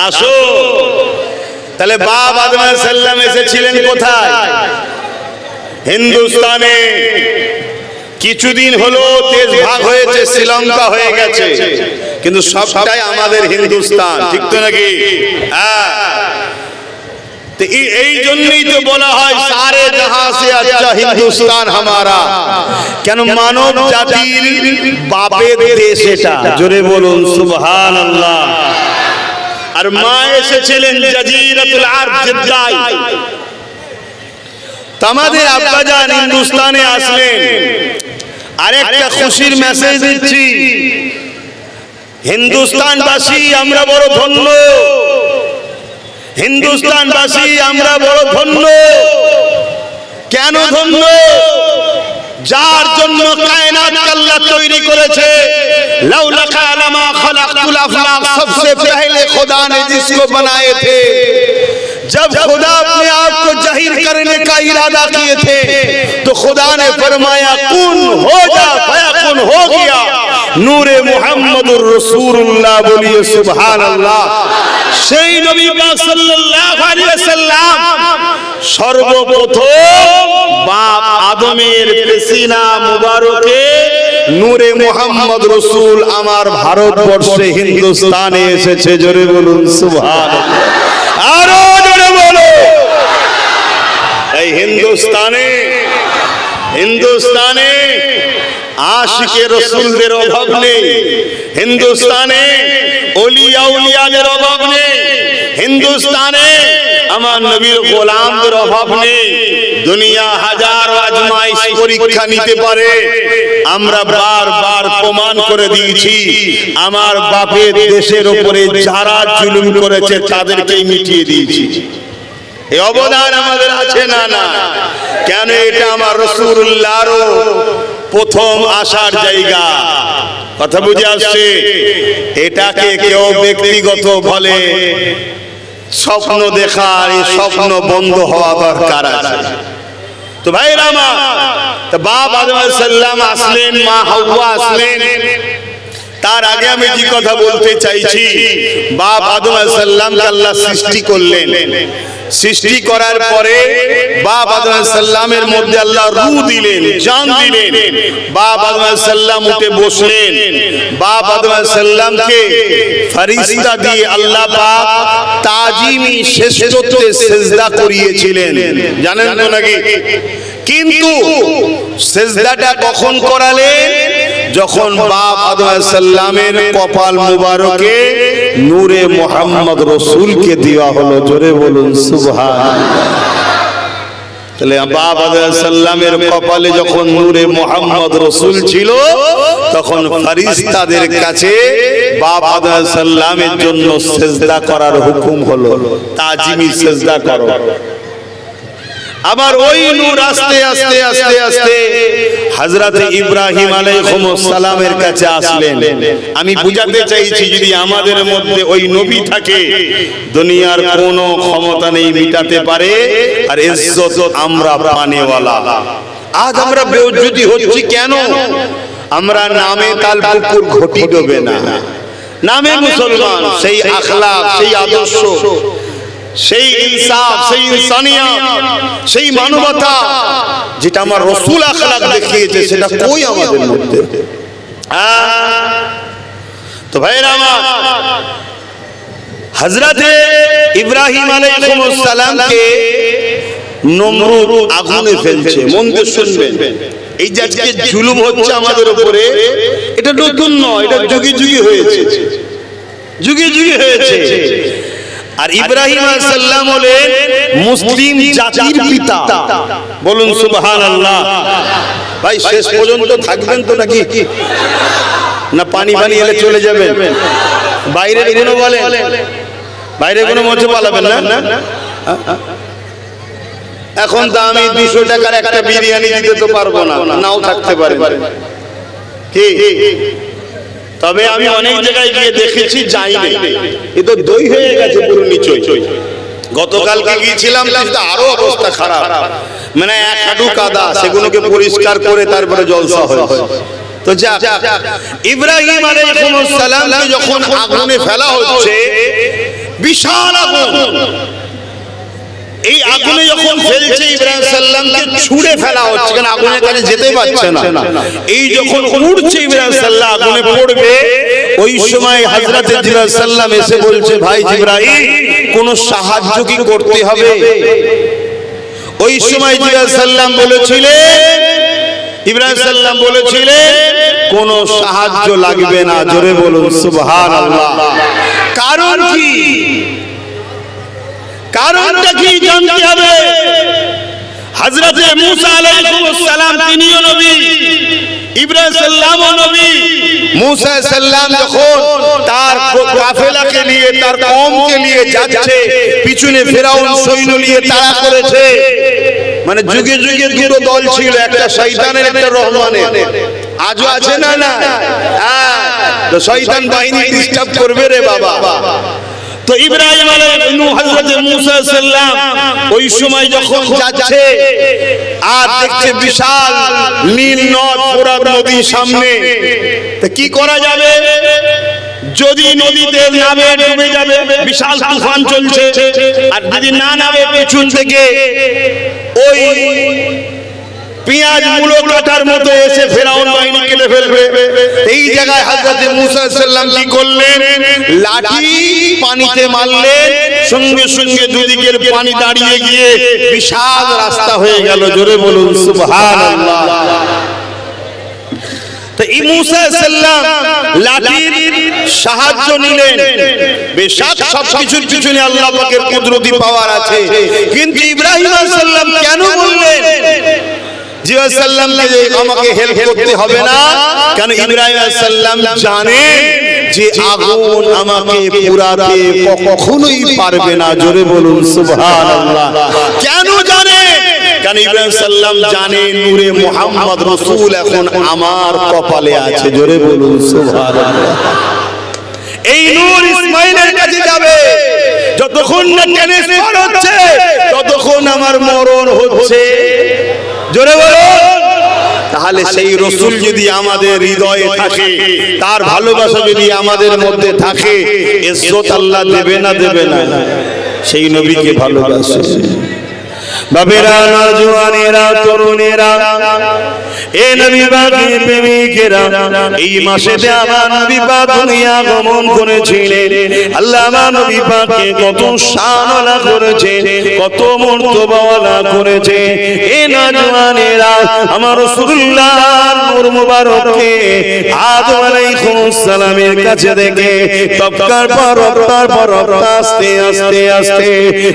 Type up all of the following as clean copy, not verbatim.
আসো। তাহলে বাপ আদম আলাইহিস সালাম এসেছিলেন কোথায়? হিন্দুস্তানে। কিছুদিন হলো দেশ ভাগ হয়েছে, শ্রীলঙ্কা হয়ে গেছে, কিন্তু সবটাই আমাদের হিন্দুস্তান, ঠিক তো নাকি? হ্যাঁ, এই জন্যই তো বলা হয় সারে জাহাঁ সে আচ্ছা হিন্দুস্তান হামারা। কেন? মানব জাতির বাপের দেশ এটা, জোরে বলুন সুবহানাল্লাহ। আর মা এসেছিলেন জাজিরাতুল আরব জেদ্দায়। আমাদের আব্বাজান হিন্দুস্তানে আসলেন। আরেকটা খুশির মেসেজ দিচ্ছি, হিন্দুস্তানবাসী আমরা বড় ধন্য, হিন্দুস্তানবাসী আমরা বড় ধন্য। কেন ধন্য? যার জন্য কায়নাত আল্লাহ তৈরি করেছে। লাউলা কালামা খলাকতুল আফলাক, सबसे पहले खुदा ने जिसको बनाए थे, जब खुदा अपने आप को जाहिर करने का इरादा किए थे तो खुदा ने फरमाया कुन हो जा, फयकुन हो गया। नूरे मुहम्मदुर रसूलुल्लाह, बोलिए सुभान अल्लाह। সেই নবী পাক সাল্লাল্লাহু আলাইহি ওয়াসাল্লাম সর্বপ্রথম বাপ আদমের পেশিনা মুবারকে নূরে মুহাম্মদ রাসূল আমার ভারতবর্ষে হিন্দুস্তানে এসেছে, জোরে বলুন সুবহানাল্লাহ। আরো জোরে বলো। এই হিন্দুস্তানে আশিকে রাসূলদের অভাব নেই, হিন্দুস্তানে ওলিয়া উলিয়াদের অভাব নেই, হিন্দুস্তানে আমার নবীর গোলামদের অভাব নেই। দুনিয়া হাজারো আজমাইশ পরীক্ষা নিতে পারে, আমরা বারবার প্রমাণ করে দিয়েছি আমার বাপের দেশের উপরে যারা জুলুম করেছে তাদেরকেই মিটিয়ে দিয়েছি। এই অবদান আমাদের আছে না? না। কেন? এটা আমার রাসূলুল্লাহর প্রথম আসার জায়গা। কথা বুঝে আসছে? এটাকে কেউ ব্যক্তিগত বলে স্বপ্ন দেখার, এই স্বপ্ন বন্ধ হওয়া দরকার আছে। তো ভাইরা আমার, বাপ আদম আলাইহিস সালাম আসলেন, মা হাওয়া আসলেন। তার আগে আমি যে কথা বলতে চাইছি, বাপ আদম আলাইহিস সালামকে আল্লাহ সৃষ্টি করলেন। সৃষ্টি করার পরে বাপ আদম আলাইহিস সালামের মধ্যে আল্লাহ রূহ দিলেন, জান দিলেন। বাপ আদম আলাইহিস সালাম উঠে বসলেন। বাপ আদম আলাইহিস সালামকে ফেরেশতা দিয়ে আল্লাহ পাক তাজিমি শ্রেষ্ঠত্বে সিজদা করিয়েছিলেন, জানেন তো নাকি? কিন্তু সিজদাটা কখন করালেন? যখন বাপ আদম আলাইহিস সালামের কপাল মুবারকে নূরে মুহাম্মদ রাসূলকে দেওয়া হলো, জোরে বলুন সুবহানাল্লাহ। তাহলে বাপ আদম আলাইহিস সালামের কপালে যখন নূরে মুহাম্মদ রাসূল ছিল, তখন ফেরেশতাদের কাছে বাপ আদম আলাইহিস সালামের জন্য সিজদা করার হুকুম হলো, তাজিমি সিজদা করো। আবার ওই নূর আস্তে আস্তে আস্তে আস্তে হযরত ইব্রাহিম আলাইহিস সালামের কাছে আসলেন। আমি বুঝাতে চাইছি, যদি আমাদের মধ্যে ওই নবী থাকে, দুনিয়ার কোনো ক্ষমতা নেই মিটাতে পারে। আর ইজ্জত আমরা পানেওয়ালা। আজ আমরা বেইজ্জতি হচ্ছি কেন? আমরা নামে তালপুকুর ঘটি ডোবে না, নামে মুসলমান। সেই আখলাক, সেই আদর্শ, সেই ইনসাফ, সেই ইনসানিয়ত, সেই মানবতা যেটা আমার রাসূল আখলাক দেখিয়েছে, সেটা কই আমাদের মধ্যে? তো ভাইরা আমার, হযরতে ইব্রাহিম আলাইহিস সালামকে নমরুদ আগুনে ফেলছে। মন দিয়ে শুনবেন, এই যে আজকে জুলুম হচ্ছে আমাদের উপরে, এটা নতুন নয়, এটা যুগে যুগে হয়েছে, যুগে যুগে হয়েছে। আর ইব্রাহিম আলাইহিস সালাম হলেন মুসলিম জাতির পিতা, বলুন সুবহানাল্লাহ। ভাই শেষ পর্যন্ত থাকবেন তো নাকি? না পানি পানি এলে চলে যাবেন? বাইরের কোনো বলেন, বাইরে কোনো মজা পালাবেন না? এখন তো আমি 200 টাকার একটা বিরিয়ানি দিতে তো পারবো না, নাও থাকতে পারে কি? তবে আমি অনেক জায়গায় গিয়ে দেখেছি, যাইনি, এ তো দই হয়ে গেছে পুরো নিচই। গতকালকে গিয়েছিলাম, আরো অবস্থা খারাপ, মানে এক হাঁটু কাদা, সেগুলোকে পরিষ্কার করে তারপরে জলসা হয়েছে। তো যাক, ইব্রাহিম আলাইহিস সালামকে যখন আগুনে ফেলা হচ্ছে, বিশাল আগুন। এই আগুনে যখন ফেলছে ইব্রাহিম সাল্লামকে ছুঁড়ে ফেলা হচ্ছে, কারণ আগুনের কাছে যেতে পারছে না। এই যখন উড়ছে ইব্রাহিম সাল্লাম আগুনে পড়বে, ওই সময় হযরত জিবরাইল সাল্লাম এসে বলছে, ভাই জিবরাইল কোন সাহায্য কি করতে হবে? ওই সময় জিবরাইল সাল্লাম বলেছিলেন কোন সাহায্য লাগবে না। জোরে বলুন সুবহানাল্লাহ। কারণ কি? কারণটা কি জানতে হবে। হযরত মুসা আলাইহিস সালাম তিনিও নবী, ইব্রাহিম সাল্লামও নবী। মুসা সাল্লাম যখন তার কাফেলাকে নিয়ে, তার কওমকে নিয়ে যাচ্ছে, পিছনে ফেরাউন সৈন্য নিয়ে তাড়া করেছে। মানে যুগে যুগে দুটো দল ছিল, একটা শয়তানের একটা রহমানের। আজও আছে না? না, তো শয়তান বাহিনী ডিস্টার্ব করবে রে বাবা। তো ইব্রাহিম আলাইহিস হযরত মুসা সাল্লাম ওই সময় যখন যাচ্ছে আর দেখছে বিশাল নীল নদ, ফোরাত নদী সামনে, তো কি করা যাবে? যদি নদীতে নামে ডুবে যাবে, বিশাল তুফান চলছে, আর যদি না নামে পেছন থেকে ওই পেঁয়াজ মুলো কাটার মতো এসে ফেরাউন বাহিনী কেটে ফেলবে। এই জায়গায় হযরত মুসা সাল্লাম কি করলেন? লাঠি পানিতে মারলেন, সঙ্গে সঙ্গে দুদিকের পানি দাঁড়িয়ে গিয়ে বিশাল রাস্তা হয়ে গেল। জোরে বলুন সুবহানাল্লাহ। তো মুসা সাল্লাম লাঠির সাহায্য নিলেন। বেশক সবকিছুর পিছনে আল্লাহ পাকের কুদরতি পাওয়ার আছে, কিন্তু ইব্রাহিম সাল্লাম কেন বললেন জিবরাইল সাল্লামকে যে আমাকে হেল্প করতে হবে না? কারণ ইব্রাহিম সাল্লাম জানেন যে আগুন আমাকে পুরাতে কখনোই পারবে না। জোরে বলুন সুবহানাল্লাহ। কেন জানেন? কারণ ইব্রাহিম সাল্লাম জানেন নূরে মুহাম্মদ রাসূল এখন আমার কপালে আছে। জোরে বলুন সুবহানাল্লাহ। এই নূর ইসমাইলের কাছে যাবে, যতক্ষণ না ট্রান্সফার হচ্ছে ততক্ষণ আমার মরণ হচ্ছে। জোরে বলুন। তাহলে সেই রাসূল যদি আমাদের হৃদয়ে থাকে, তার ভালোবাসা যদি আমাদের মধ্যে থাকে, ইজ্জত আল্লাহ দেবে না? দেবে না? সেই নবীকে ভালোবাসে। বাবেরা, নওজওয়ানেরা, তরুণেরা, এ নবী পাকের প্রেমিকেরা, এই মাসেতে আমার নবী পাক দুনিয়া গমন করেছিলেন। আল্লাহ আমার নবী পাককে কত শানওয়ালা করেছে, কত মর্তবাওয়ালা করেছে। এ নওজওয়ানেরা, আমার রাসূলুল্লাহর নূর মুবারককে আদম আলাইহিস সালামের কাছে দেখে তবকার পর আস্তে আস্তে আস্তে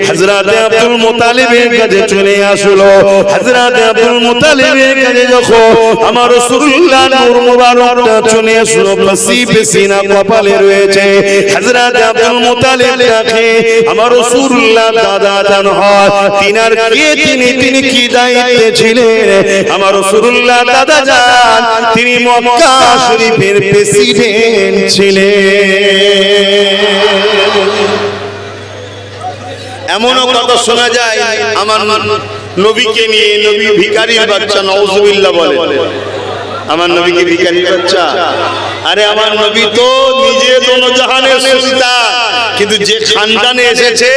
হযরত আব্দুল মুত্তালিবের কাছে চলে আসলো। হযরত আব্দুল মুত্তালিবের কাছে যখন আমার রাসূলুল্লাহ নূর মুবারকটা চলে আসলো, নসিবে সিনা কপালে রয়েছে। হযরত আব্দুল মুত্তালিব দেখে আমার রাসূলুল্লাহ দাদা জান হয়, তিনার কে তিনি কি দায়িত্বে ছিলেন? আমার রাসূলুল্লাহ দাদা জান তিনি মক্কা শরীফের প্রেসিডেন্ট ছিলেন। এমনও কথা শোনা যায় আমার নবীকে নিয়ে, নবী ভিখারির বাচ্চা, নাউজুবিল্লাহ বলে। আমার নবীকে ভিখারির বাচ্চা? আরে আমার নবী তো নিজে দোনো জাহানের সুলতান, কিন্তু যে খানদানে এসেছে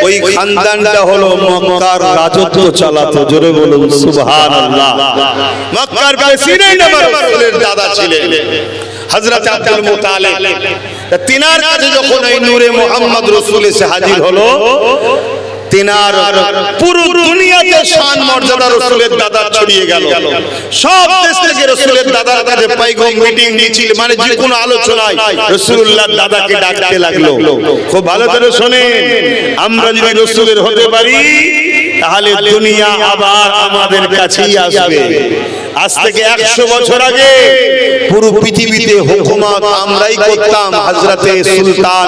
ওই খানদানটা হলো মক্কার রাজত্ব চালাতো। জোরে বলুন সুবহানাল্লাহ। মক্কার প্রেসিডেন্ট আমার রাসূলের দাদা ছিলেন হযরত আব্দুল মুত্তালিব। তিনার কাছে যখন এই নূরে মুহাম্মদ রাসূল এসে হাজির হলো, তিনার পুরো দুনিয়াতে শান মর্যাদা রাসূলের দাদা ছড়িয়ে গেল। সব দেশ থেকে রাসূলের দাদার কাছে পয়গাম মিটিং মিছিল, মানে যে কোনো আলোচনায় রাসূলুল্লাহর দাদাকে ডাকতে লাগলো। খুব ভালো করে শুনেন, আমরা যদি রাসূলের হতে পারি তাহলে দুনিয়া আবার আমাদের কাছেই আসবে। আজ থেকে 100 বছর আগে পুরো পৃথিবীতে হুকুমত আমরাই করতাম, হযরতে সুলতান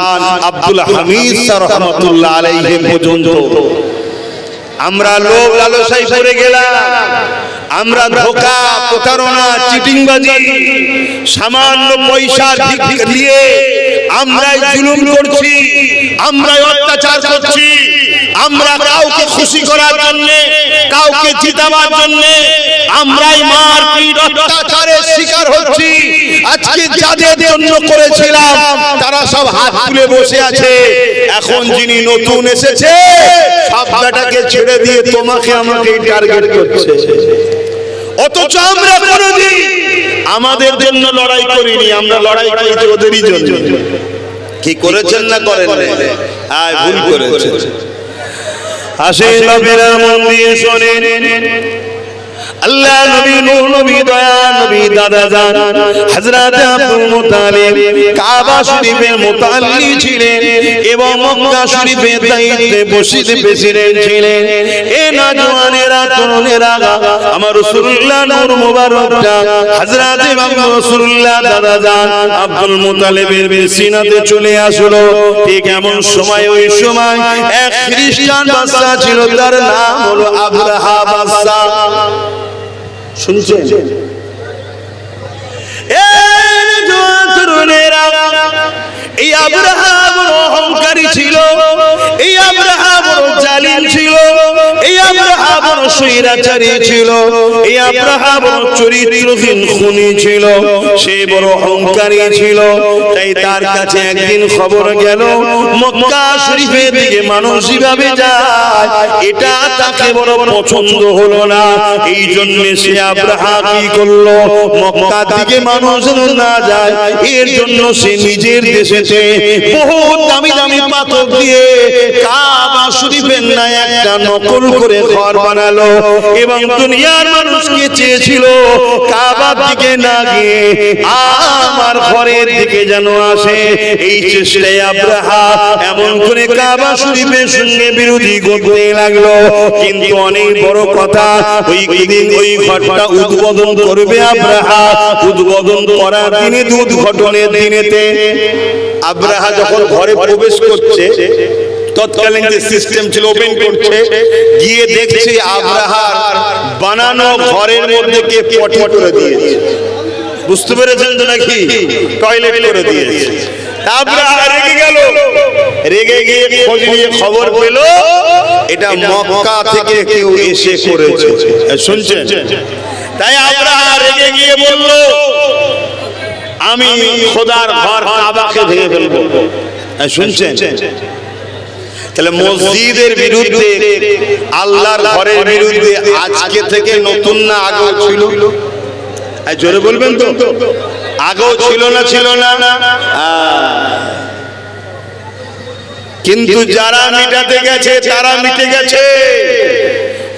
আব্দুল হামিদ রাহমাতুল্লাহ আলাইহি পর্যন্ত। আমরা লোভ লালসায় পড়ে গেলাম, আমরা ধোঁকা, প্রতারণা, চিটিংবাজি, সামান্য পয়সার ভিক্ষা দিয়ে আমরাই জুলুম করছি, আমরাই অত্যাচার করছি। আমরা কাউকে খুশি করার জন্য, কাউকে জিতাবার জন্য আমরাই মারপিট অত্যাচারের শিকার হচ্ছি। আজকে যাদের জন্য করেছিলাম তারা সব হাত তুলে বসে আছে। এখন যিনি নতুন এসেছে সব ব্যাটাকে ছেড়ে দিয়ে তোমাকে আমাকে টার্গেট করছে। অথচ আমরা কোনদিন আমাদের জন্য লড়াই করিনি, আমরা লড়াই করেছি ওদেরই জন্য। কি করেছেন না করেন? আয় ভুল করেছেন। আসে নবীর মন দিয়ে শোনেন, আল্লাহ নবী নূর নবী দয়া নবী দাদা জান হযরত আব্দুল মুত্তালিব কাবা শরীফের মুতাল্লি ছিলেন এবং মক্কা শরীফের দায়িত্বে বসিত প্রেসিডেন্ট ছিলেন। এ নওজওয়ানেরা তরুণেরা আমার রাসূলুল্লাহ নূর মুবারকটা হযরত ইমাম রাসূলুল্লাহ দাদা জান আব্দুল মুত্তালিবের সিনাতে চলে আসলো। ঠিক এমন সময়, ওই সময় এক খ্রিস্টান বাদশা ছিল, তার নাম হলো আব্রাহা বাদশা। শুনছেন? এই আব্রাহা বড় অহংকারী ছিল, এই আব্রাহা বড় জালিম ছিল, এই আব্রাহা বড় স্বৈরাচারী ছিল, এই আব্রাহা বড় চরিত্রহীন খুনি ছিল, সে বড় অহংকারী ছিল। তাই তার কাছে একদিন খবর গেল মক্কা শরীফের দিকে মানুষ যেভাবে যায় এটা তাকে বড় পছন্দ হলো না। এই জন্য সে আব্রাহা কি করলো, মক্কার দিকে মানুষ না যায় এর জন্য সে নিজের দেশেতে বহুত দামি দামি পাথর দিয়ে কাবা শরীফের না একটা নকল করে ঘর বানালো এবং দুনিয়ার মানুষকে চেয়েছিল কাবার দিকে না গিয়ে আমার ঘরের দিকে যেন আসে। এই চেষ্টায় আব্রাহা এমন করে কাবা শরীফের সঙ্গে বিরোধী করতে লাগলো। কিন্তু অনেক বড় কথা, ওই দিন ওই ঘরটা উদ্বোধন করবে আব্রাহা। উদ্বোধন করার দিনে উদ্ঘাটনের দিনেতে আব্রাহা যখন ঘরে প্রবেশ করছে, তৎকালীন যে সিস্টেম ছিল ওপেন করছে, গিয়ে দেখছে আব্রাহার বানানো ঘরের মধ্যে কে পটি করে দিয়েছে। বুঝতে পেরেছেন তো নাকি? টয়লেট করে দিয়েছে। আব্রাহা রেগে গেল, রেগে গিয়ে খোঁজ নিয়ে খবর পেল এটা মক্কা থেকে কেউ এসে করেছে। শুনছেন? তাই আব্রাহা রেগে গিয়ে বলল আমি খোদার ঘর কাবাকে ভেঙে ফেলবো। শুনছেন? তাহলে মসজিদের বিরুদ্ধে, আল্লাহর ঘরের বিরুদ্ধে আজকে থেকে নতুন না আগেও ছিল? জোরে বলবেন তো, আগেও ছিল না? ছিল না? কিন্তু যারা মিটাতে গেছে তারা মিটে গেছে,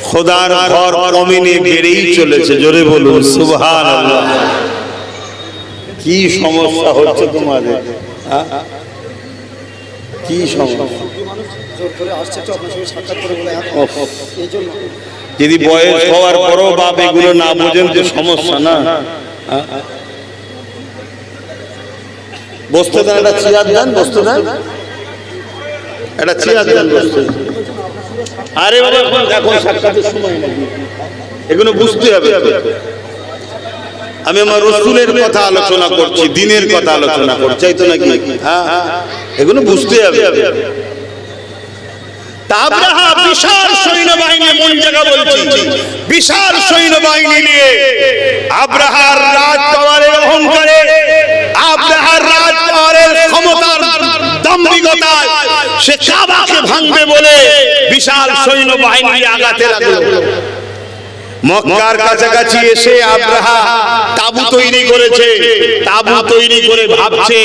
খোদার ঘর কমিনে বেড়েই চলেছে। জোরে বলুন সুবহানাল্লাহ। কি সমস্যা হচ্ছে তোমাদের? কি সমস্যা? যদি বয়স হওয়ার পরও বাপ এগুলো না বোঝেন তো সমস্যা না। বসতে দেন, একটা চেয়ার দেন, বসতে দেন, একটা চেয়ার দেন, বসতে। আরে বাবা এখন সাক্ষাতের সময় নেই, এগুলো বুঝতে হবে। আমি আমার রাসূলের কথা আলোচনা করছি, দ্বীনের কথা আলোচনা করছি, তাই তো নাকি? হ্যাঁ, এগুলো বুঝতে হবে। আব্রাহা বিশাল সৈন্যবাহিনী, মন জায়গা বলছি, বিশাল সৈন্যবাহিনী নিয়ে আব্রাহার রাজ পাওয়ারের অহংকারে, আব্রাহার রাজ পাওয়ারের ক্ষমতার দাম্ভিকতায় সে কাবাকে ভাঙবে বলে বিশাল সৈন্যবাহিনী আগাতে লাগলো। মক্কার কাছাকাছি এসে আব্রাহা তাবু তৈরি করেছে। তাবু তৈরি করে ভাবছে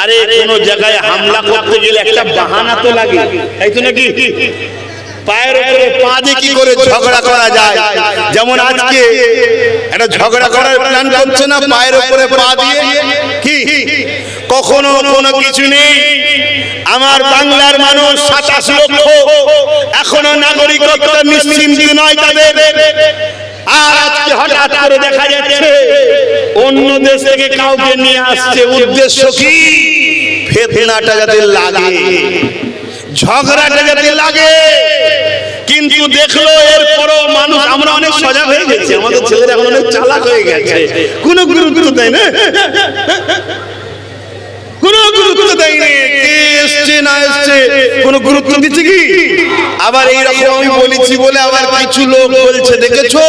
আরে কোন জায়গায় হামলা করতে গেলে একটা বাহানা তো লাগে, তাই তো নাকি? পায়ের উপরে পা দিয়ে কি করে ঝগড়া করা যায়? যেমন আজকে একটা ঝগড়া করার প্ল্যান করছে না, পায়ের উপরে পা দিয়ে। কি কখনো কোনো কিছু নেই। আমার বাংলার মানুষ 27 লক্ষ এখনো নাগরিকত্ব নিশ্চিন্ত নয় তাদের। আর আজকে হঠাৎ করে দেখা যাচ্ছে অন্য দেশ থেকে কাউকে নিয়ে আসছে। উদ্দেশ্য কি? ফিতনাটা যাতে লাগে, ঝগড়াটা যাতে লাগে। কিন্তু দেখলো এরপরও মানুষ, আমরা অনেক সজাগ হয়ে গেছি, আমাদের ছেলেরা এখন অনেক চালাক হয়ে গেছে, কোনো গুরুত্ব দেয় না, কোনো গুরুত্ব দেয়নি। কে এসছে না এসছে কোনো গুরুত্ব দিচ্ছে কি? আবার এইরকম আমি বলেছি বলে আবার কিছু লোক বলছে, দেখেছো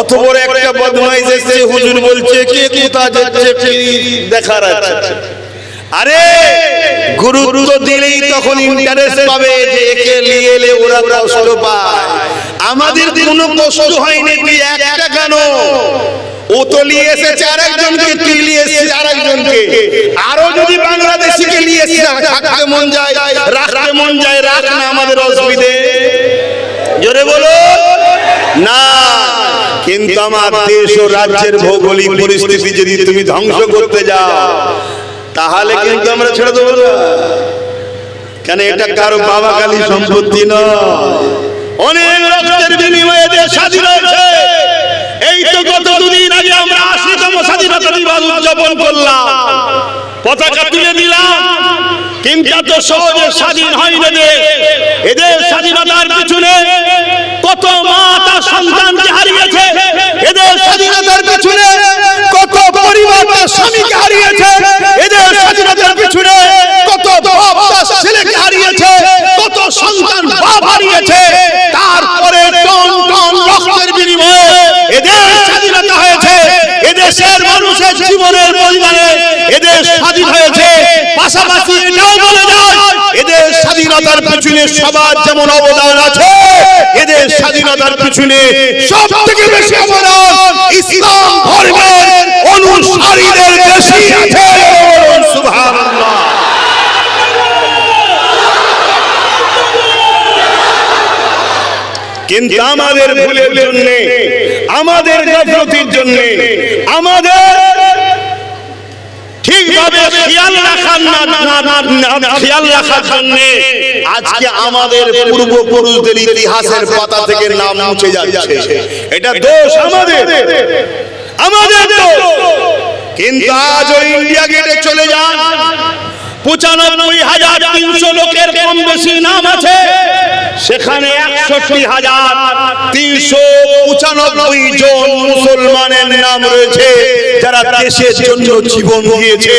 অত বড় একটা বদমাইশ এসেছে, হুজুর বলছে কে কোথা যাচ্ছে দেখার আছে। আরে গুরুত্ব দিলেই তখন ইন্টারেস্ট পাবে যে একে নিয়ে এলে ওরা কষ্ট পায়। আমাদের কোনো কষ্ট হয়নি, তুই একটা কেন, ও তো নিয়ে এসেছে আরেকজনকে, তুই নিয়ে এসেছিস আরেকজনকে, আরো যদি বাংলাদেশিকে নিয়ে এসে থাকতে মন যায়, রাখতে মন যায়, রাখ না, আমাদের অসুবিধে, জোরে বলো না। কিন্তু আমার দেশ ও রাজ্যের ভৌগোলিক পরিস্থিতি যদি তুমি ধ্বংস করতে যাও তাহলে কিন্তু আমরা ছেড়ে দেবো না। কেন এটা কারো বাবা কালী সম্পত্তি নয়, অনেক রক্তের বিনিময়ে দেশ স্বাধীন হয়েছে। এই তো গত দুদিন আগে আমরা ৮০তম স্বাধীনতা দিবস উদযাপন করলাম, পতাকা তুলে দিলাম, কিন্তু এত সহজে স্বাধীন হয়নি দেশ। এদের স্বাধীনতার পিছনে কত মা তার সন্তানকে হারিয়েছে, এদের স্বাধীনতার পিছনে কত পরিবার তার স্বামীকে হারিয়েছে, এদের স্বাধীনতার পিছনে কত বাপ তার ছেলেকে হারিয়েছে, কত সন্তান বাপ হারিয়েছে। তারপরে টন টন রক্তের বিনিময়ে এদের স্বাধীনতা হয়েছে, এদেশের মানুষের জীবনের পরিমাণে এদের স্বাধীন হয়েছে। পাশাপাশি এটাও বলে যায় এদের স্বাধীনতার পিছনে সবার যেমন অবদান আছে, এদের স্বাধীনতার পিছনে সব থেকে বেশি অবদান ইসলাম ধর্মের অনুসারীদের বেশি আছে। সুবহানাল্লাহ। কিন্তু আমাদের ভুলের জন্য, আমাদের গাফলতির জন্য, আমাদের ঠিকভাবে খেয়াল রাখার জন্য আজকে আমাদের পূর্বপুরুষদের ইতিহাসের পাতা থেকে নাম মুছে যাচ্ছে। এটা দোষ আমাদের, আমাদের দোষ। কিন্তু আজ ওই ইন্ডিয়া গেটে চলে যান, ৯৫,৩০০ লোকের কম বেশি নাম আছে, সেখানে ৬১,৩৯৫ জন মুসলমানের নাম রয়েছে যারা দেশের জন্য জীবন দিয়েছে।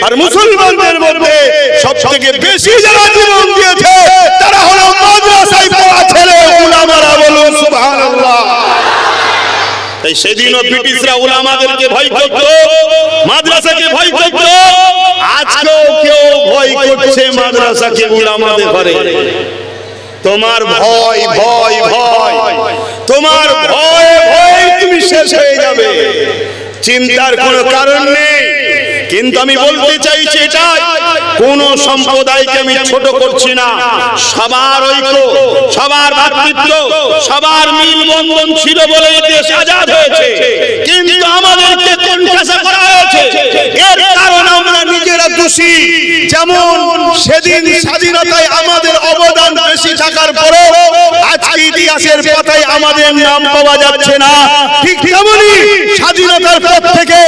আর মুসলমানদের মধ্যে সবথেকে বেশি যারা জীবন দিয়েছে তারা হলো মাদ্রাসায় পড়া ছেলে উলামারা। বলুন সুবহানাল্লাহ। তাই সেদিনও ব্রিটিশরা উলামাদেরকে ভয় করত, মাদ্রাসাকে ভয় করত, আজকেও কেউ ভয় করছে মাদ্রাসাকে, উলামাদের ঘরে। তোমার ভয় ভয় ভয়, তোমার ভয় ভয় তুমি শেষ হয়ে যাবে, চিন্তার কোনো কারণ নেই। কিন্তু আমি বলতে চাইছি এটাই, কোন সম্প্রদায়কে আমি ছোট করছি না, সবার ঐক্য, সবার ভ্রাতৃত্ব, সবার মিল বন্ধন ছিল বলে দেশ আজাদ হয়েছে। কিন্তু আমাদেরকে কোণঠাসা করা হয়েছে, এর কারণ আমরা নিজেরা দোষী। যেমন সেদিন স্বাধীনতায় আমাদের অবদান বেশি থাকার পরেও আজকে ইতিহাসের পাতায় আমাদের নাম পাওয়া যাচ্ছে না, ঠিক তেমনি স্বাধীনতার পর থেকে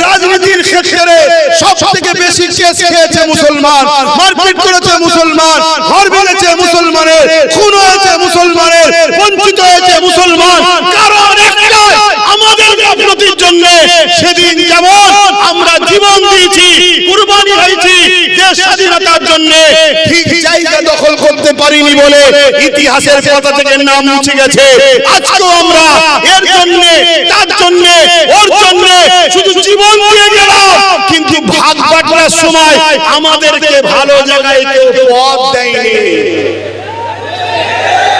রাজনীতির ক্ষেত্রে সব থেকে বেশি কেস খেয়েছে মুসলমান, মারপিট করেছে মুসলমান, ঘর ভেঙেছে মুসলমানের, খুন হয়েছে মুসলমানের, বঞ্চিত হয়েছে মুসলমান। কারণ একটাই, আমাদের গাফলতির জন্য। সেদিন যেমন আমরা জীবন দিয়েছি, কুরবানি হয়েছি দেশ স্বাধীনতার জন্য, ঠিক জায়গা দখল করতে পারিনি বলে ইতিহাসের পাতা থেকে নাম মুছে গেছে। আজকেও আমরা এর জন্য, তার জন্য, ওর জন্য শুধু জীবন দিয়ে গেলাম, কিন্তু ভাগ বাটলার সময় আমাদেরকে ভালো জায়গায় কেউ পথ দেয়নি।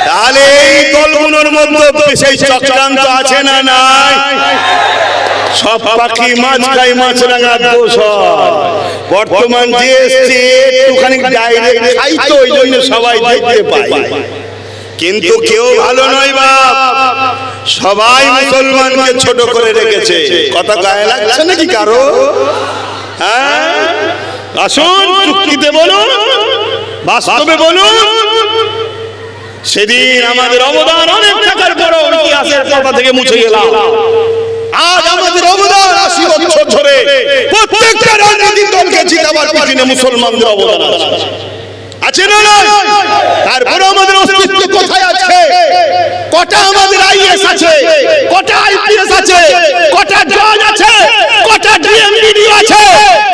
তাহলে এই দলগুলোর মধ্যে সেই চক্রান্ত আছে না নাই? সব পাখি মাছ খায়, মাছরাঙা দোষ হয়। বর্তমান যে এসছে একটুখানি ডাইরেক্ট খাইতো, ওই জন্য সবাই দেখতে পায়। কিন্তু কেউ ভালো নয় বাপ, সবাই মুসলমানকে ছোট করে রেখেছে। কথা গায়ে লাগছে নাকি কারো? হ্যাঁ, আসুন যুক্তিতে বলুন, বাস্তবে বলুন। সেদিন আমাদের অবদান অনেক থাকার পরও ইতিহাসের পাতা থেকে মুছে গেলাম। আজ আমাদের অবদান ৮০ বছর ধরে প্রত্যেকটা রাজনৈতিক দলকে জিতাবার পিছনে মুসলমানদের অবদান আছে না? তারপরে আমাদের অস্তিত্ব কোথায় আছে? কটা আমাদের আইএস আছে, কটা আইপিএস আছে, কটা জজ আছে, কটা ডিএমডি আছে,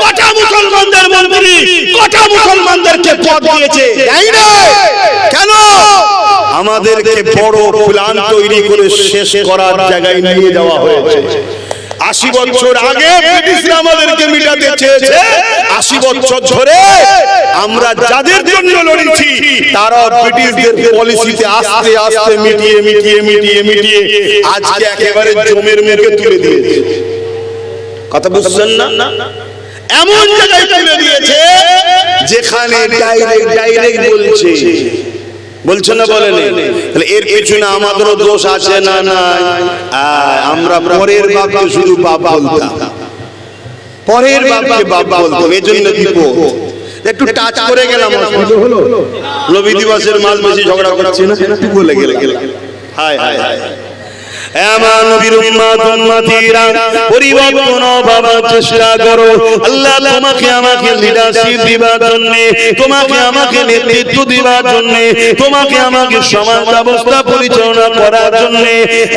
কটা মুসলমানদের মন্ত্রী, কটা মুসলমানদেরকে পদ দিয়েছে? তাই না? কেন? আমাদেরকে বড় প্ল্যান তৈরি করে শেষ করার জায়গায় নিয়ে যাওয়া হয়েছে। 80 বছর আগে ব্রিটিশরা আমাদেরকে মিটাতে চেয়েছে, 80 বছর ধরে আমরা যাদের জন্য লড়েছি তারা ব্রিটিশদের পলিসিতে আস্তে আস্তে মিটিয়ে মিটিয়ে মিটিয়ে মিটিয়ে আজকে একেবারে জমের মুখে তুলে দিয়েছে। কথা বুঝছেন না? এমন জায়গায় তুলে দিয়েছে যেখানে ডাইরেক্ট বলছে না, বলেন। তাহলে এর পেছনে আমাদেরও দোষ আছে না? নাই। আমরা পরের বাপকে শুধু বাপ বলতাম, পরের বাপকে বাপ বলতাম, এজন্য বিপদ। একটু টাচ করে গেলাম, নবী দিবসের মাঝ বেশি ঝগড়া করছি না, একটু বলে গেলে হায় হায় হায়। এমন নবীর উম্মত উম্মতিরা পরিবর্তন ভাবার চেষ্টা করো। আল্লাহ তোমাকে আমাকে লিডারশিপ দিবার জন্য, তোমাকে আমাকে নেতৃত্ব দিবার জন্য, তোমাকে আমাকে সমাজ ব্যবস্থা পরিচালনা করার জন্য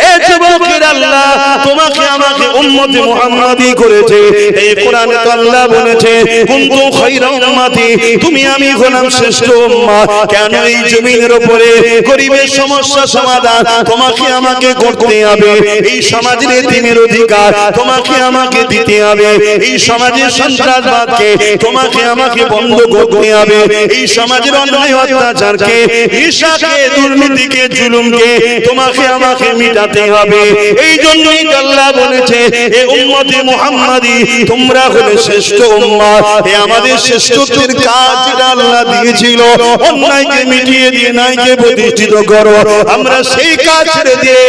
এ যুবকের আল্লাহ তোমাকে আমাকে উম্মতে মুহাম্মাদি করেছে। এই কোরআনে তো আল্লাহ বলেছে কুনতুম খায়রা উম্মতি, তুমি আমি হলাম শ্রেষ্ঠ উম্মত। কেন এই জমিনের উপরে গরিবের সমস্যা সমাধান তোমাকে আমাকে করতে হবে, এই সমাজের এতিমের অধিকার তোমাকে আমাকে দিতে হবে, এই সমাজের সন্ত্রাসবাদকে তোমাকে আমাকে বন্ধ করতে হবে, এই সমাজের অন্যায় অত্যাচারকে, হিংসাকে, দুর্নীতিকে, জুলুমকে তোমাকে আমাকে মিটাতে হবে। এই জন্যই আল্লাহ বলেছে এ উম্মতে মুহাম্মাদি তোমরা হলে শ্রেষ্ঠ উম্মত। এ আমাদের শ্রেষ্ঠত্বের কাজ যেটা আল্লাহ দিয়েছিল, অন্যায়কে মিটিয়ে দিয়ে ন্যায়কে প্রতিষ্ঠিত করো, আমরা সেই কাজ ছেড়ে দিয়ে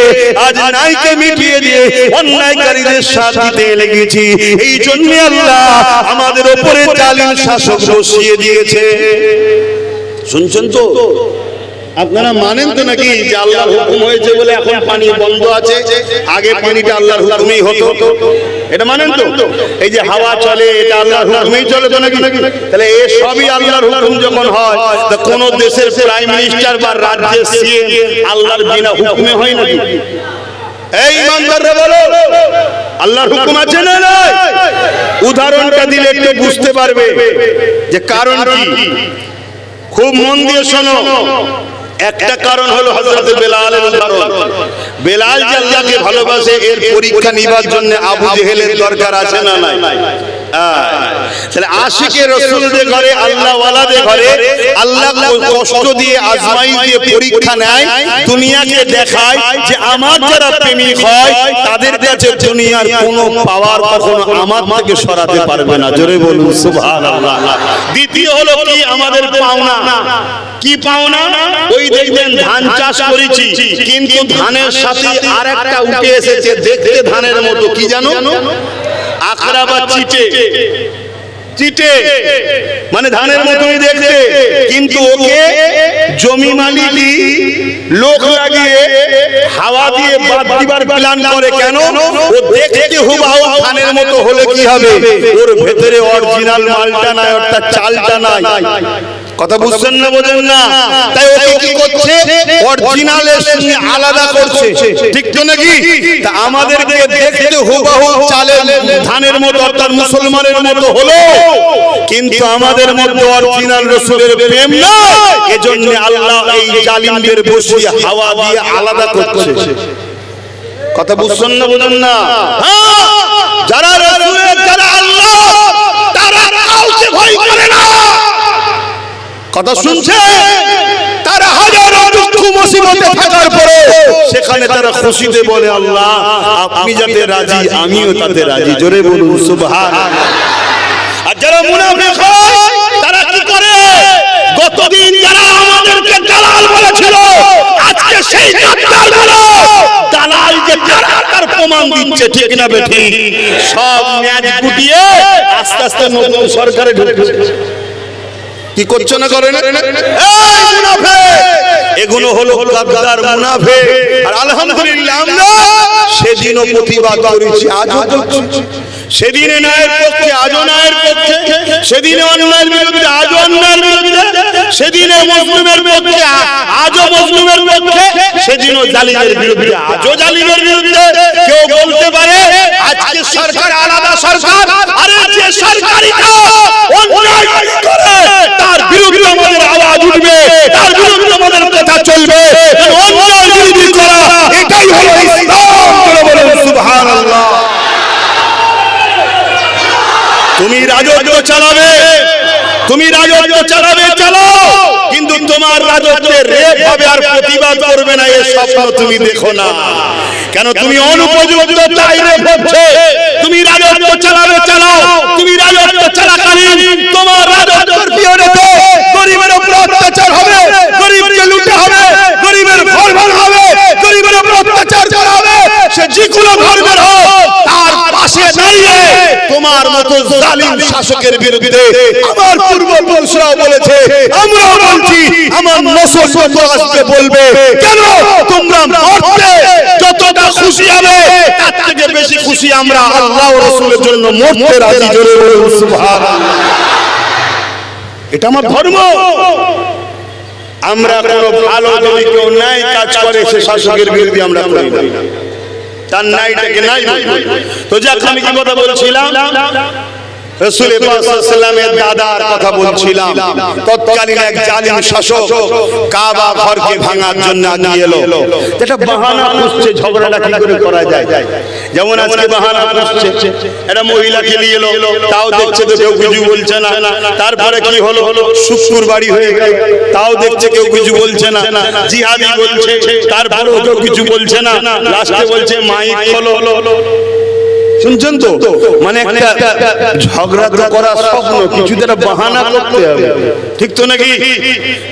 আজ ন্যায়কে মিটিয়ে দিয়ে অন্যায়কারীদের সাথ দিতে লেগেছি। এই জন্য আল্লাহ আমাদের উপরে জালিম শাসক বসিয়ে দিয়েছে। শুনছেন তো? আপনারা মানেন তো নাকি যে আল্লাহর হুকুম হয়েছে বলে এখন পানি বন্ধ আছে, আগে পানিটা আল্লাহর হুকুমেই হতো? এটা মানেন তো? এই যে হাওয়া চলে এটা আল্লাহর হুকুমেই চলে তো নাকি? তাহলে এই সবই আল্লাহর হুকুম যখন হয়, তো কোন দেশের প্রাইম মিনিস্টার বা রাজ্যের সিএম আল্লাহর বিনা হুকুমে হয় নাকি? এই ইমানদাররা বলো, আল্লাহর হুকুম আছে না নাই? উদাহরণটা দিলে একটু বুঝতে পারবে যে কারণ কি। খুব মন দিয়ে শোনো। একটা কারণ হলো হযরত বেলালের উদাহরণ। বেলাল যে আল্লাহকে ভালোবাসে এর পরীক্ষা নিবার জন্য আবু জেহেলের দরকার আছে না নাই? তাহলে আশিকে রাসূলদের ঘরে, আল্লাহ ওয়ালাদের ঘরে আল্লাহ কষ্ট দিয়ে, আজমাই দিয়ে পরীক্ষা নেয়, দুনিয়াকে দেখায় যে আমার যারা প্রেমিক হয় তাদের কাছে দুনিয়ার কোনো পাওয়ার কখনো আমার থেকে সরাতে পারবে না। জোরে বলুন সুবহানাল্লাহ। দ্বিতীয় হলো কি আমাদের পাওনা। কি পাওনা? ওই দেখবেন ধান চাষ করেছি, কিন্তু ধানের সাথে আরেকটা উঠে এসেছে দেখতে ধানের মতো, কি জানো? আখরা বা চিটে। চিটে মানে ধানের মতোই দেখতে, কিন্তু ওকে জমি মালিকই লোক লাগিয়ে হাওয়া দিয়ে বাদ দিবার প্ল্যান করে। কেন? ও দেখতে হুবহু ধানের মতো হলে কি হবে, ওর ভেতরে অরিজিনাল মালটা নাই, অর্থাৎ চালটা নাই। কথা বুঝছেন না? বোঝেন না? তাই ওকে কি করছে, অরিজিনালের সঙ্গে আলাদা করছে। ঠিক তো নাকি? তা আমাদেরকে দেখতে হুবহু চালের ধানের মতো অর্থাৎ মুসলমানের মতো হলো, কিন্তু আমাদের মধ্যে অরিজিনাল রাসূলের প্রেম নাই। এজন্য আল্লাহ এই জালিমদের বসিয়ে হাওয়া দিয়ে আলাদা করছে। কথা বুঝছেন না? বোঝেন না? যারা রাসূলের, যারা আল্লাহ, তারা কাউকে ভয় করে না। কথা শুনছে? তারা হাজারো দুঃখ মুসিবতে থাকার পরে সেখানে তারা খুশিতে বলে আল্লাহ আপনি যাতে রাজি আমিও তাতে রাজি। জোরে বলুন সুবহানাল্লাহ। আর যারা মুনাফিক হয় তারা কি করে? গতদিন যারা আমাদেরকে দালাল বলেছিল, আজকে সেই দালালগুলো দালাল যে তার প্রমাণ দিচ্ছে। ঠিক না বেঠি? সব ম্যাচ গুটিয়ে আস্তে আস্তে নতুন সরকারে ঢুকছে। কি করছো না? করে না? এই মুনাফিক, এগুলো হলো গাদ্দার মুনাফিক। আর আলহামদুলিল্লাহ আমরা সেদিনও প্রতিবাদ করেছি, আজও করছি। সেদিনে ন্যায়ের পক্ষে, আজও ন্যায়ের পক্ষে। সেদিনে অন্যায়ের বিরুদ্ধে, আজও অন্যায়ের বিরুদ্ধে। সেদিনে মুসলিমের পক্ষে, আজও মুসলিমের পক্ষে। সেদিনও জালিমের বিরুদ্ধে, আজও জালিমের বিরুদ্ধে। কেউ বলতে পারে আজকে সরকার আলাদা সরকার, আরে যে সরকারিটা অন্যায় করে তার বিরুদ্ধে আমাদের আওয়াজ উঠবে, তার বিরুদ্ধে আমাদের কথা চলবে। তুমি রাজত্ব চালাবে চালাও, কিন্তু তোমার রাজত্বে রেপ হবে আর প্রতিবাদ করবে না, এই স্বপ্ন তুমি দেখো না। কেন তুমি অনুপযুক্ত, তাই রেপ হচ্ছে। তুমি রাজত্ব চালাবে চালাও, তুমি রাজত্ব চলাকালীন তোমার রাজত্বের পিছনেতে গরিবের উপর অত্যাচার হবে, গরিবকে লুটে হবে, গরিবের ঘর ভাঙা হবে, গরিবের উপর অত্যাচার করা হবে। সে যে কোনো ধর্মের হোক, তার পাশে দাঁড়িয়ে তোমার মতো জালিম শাসকের বিরুদ্ধে আমার পূর্বপুরুষরাও বলেছে, আমরাও বলছি, আমার নসল আজকে বলবে, কেন তোমরা মরতে যতটা খুশি হবে তার থেকে বেশি খুশি আমরা আল্লাহ ও রাসূলের জন্য মরতে রাজি। জোরে বলুন সুবহানাল্লাহ। এটা আমার ধর্ম। আমরা কোনো ভালো যদি কেউ ন্যায় কাজ করে সে শাসকের বিরুদ্ধে আমরা করি না, তার ন্যায়টাকে নাই। তো যাক, আমি কি কথা বলছিলাম? রাসূল পাক সাল্লাল্লাহু আলাইহি ওয়াসাল্লামের দাদার কথা বলছিলাম। তৎকালীন এক জালিম শাসক কাবা ঘরকে ভাঙার জন্য আগিয়ে এলো। এটা বাহানা খুঁজছে ঝগড়াটা কি করে করা যায়। যেমন আজকে বাহানা খুঁজছে, একটা মহিলাকে নিয়ে এলো, তাও দেখছে তো কেউ কিছু বলছে না। তারপরে কি হলো, শুক্র বাড়ি হয়ে গেল, তাও দেখছে কেউ কিছু বলছে না। জিহাদি বলছে, তারপরেও কেউ কিছু বলছে না। লাস্টে বলছে মাইক হলো। শুনছেন তো, মানে একটা ঝগড়া তো করার স্বপ্ন, কিছু একটা বাহানা করতে হবে, ঠিক তো নাকি?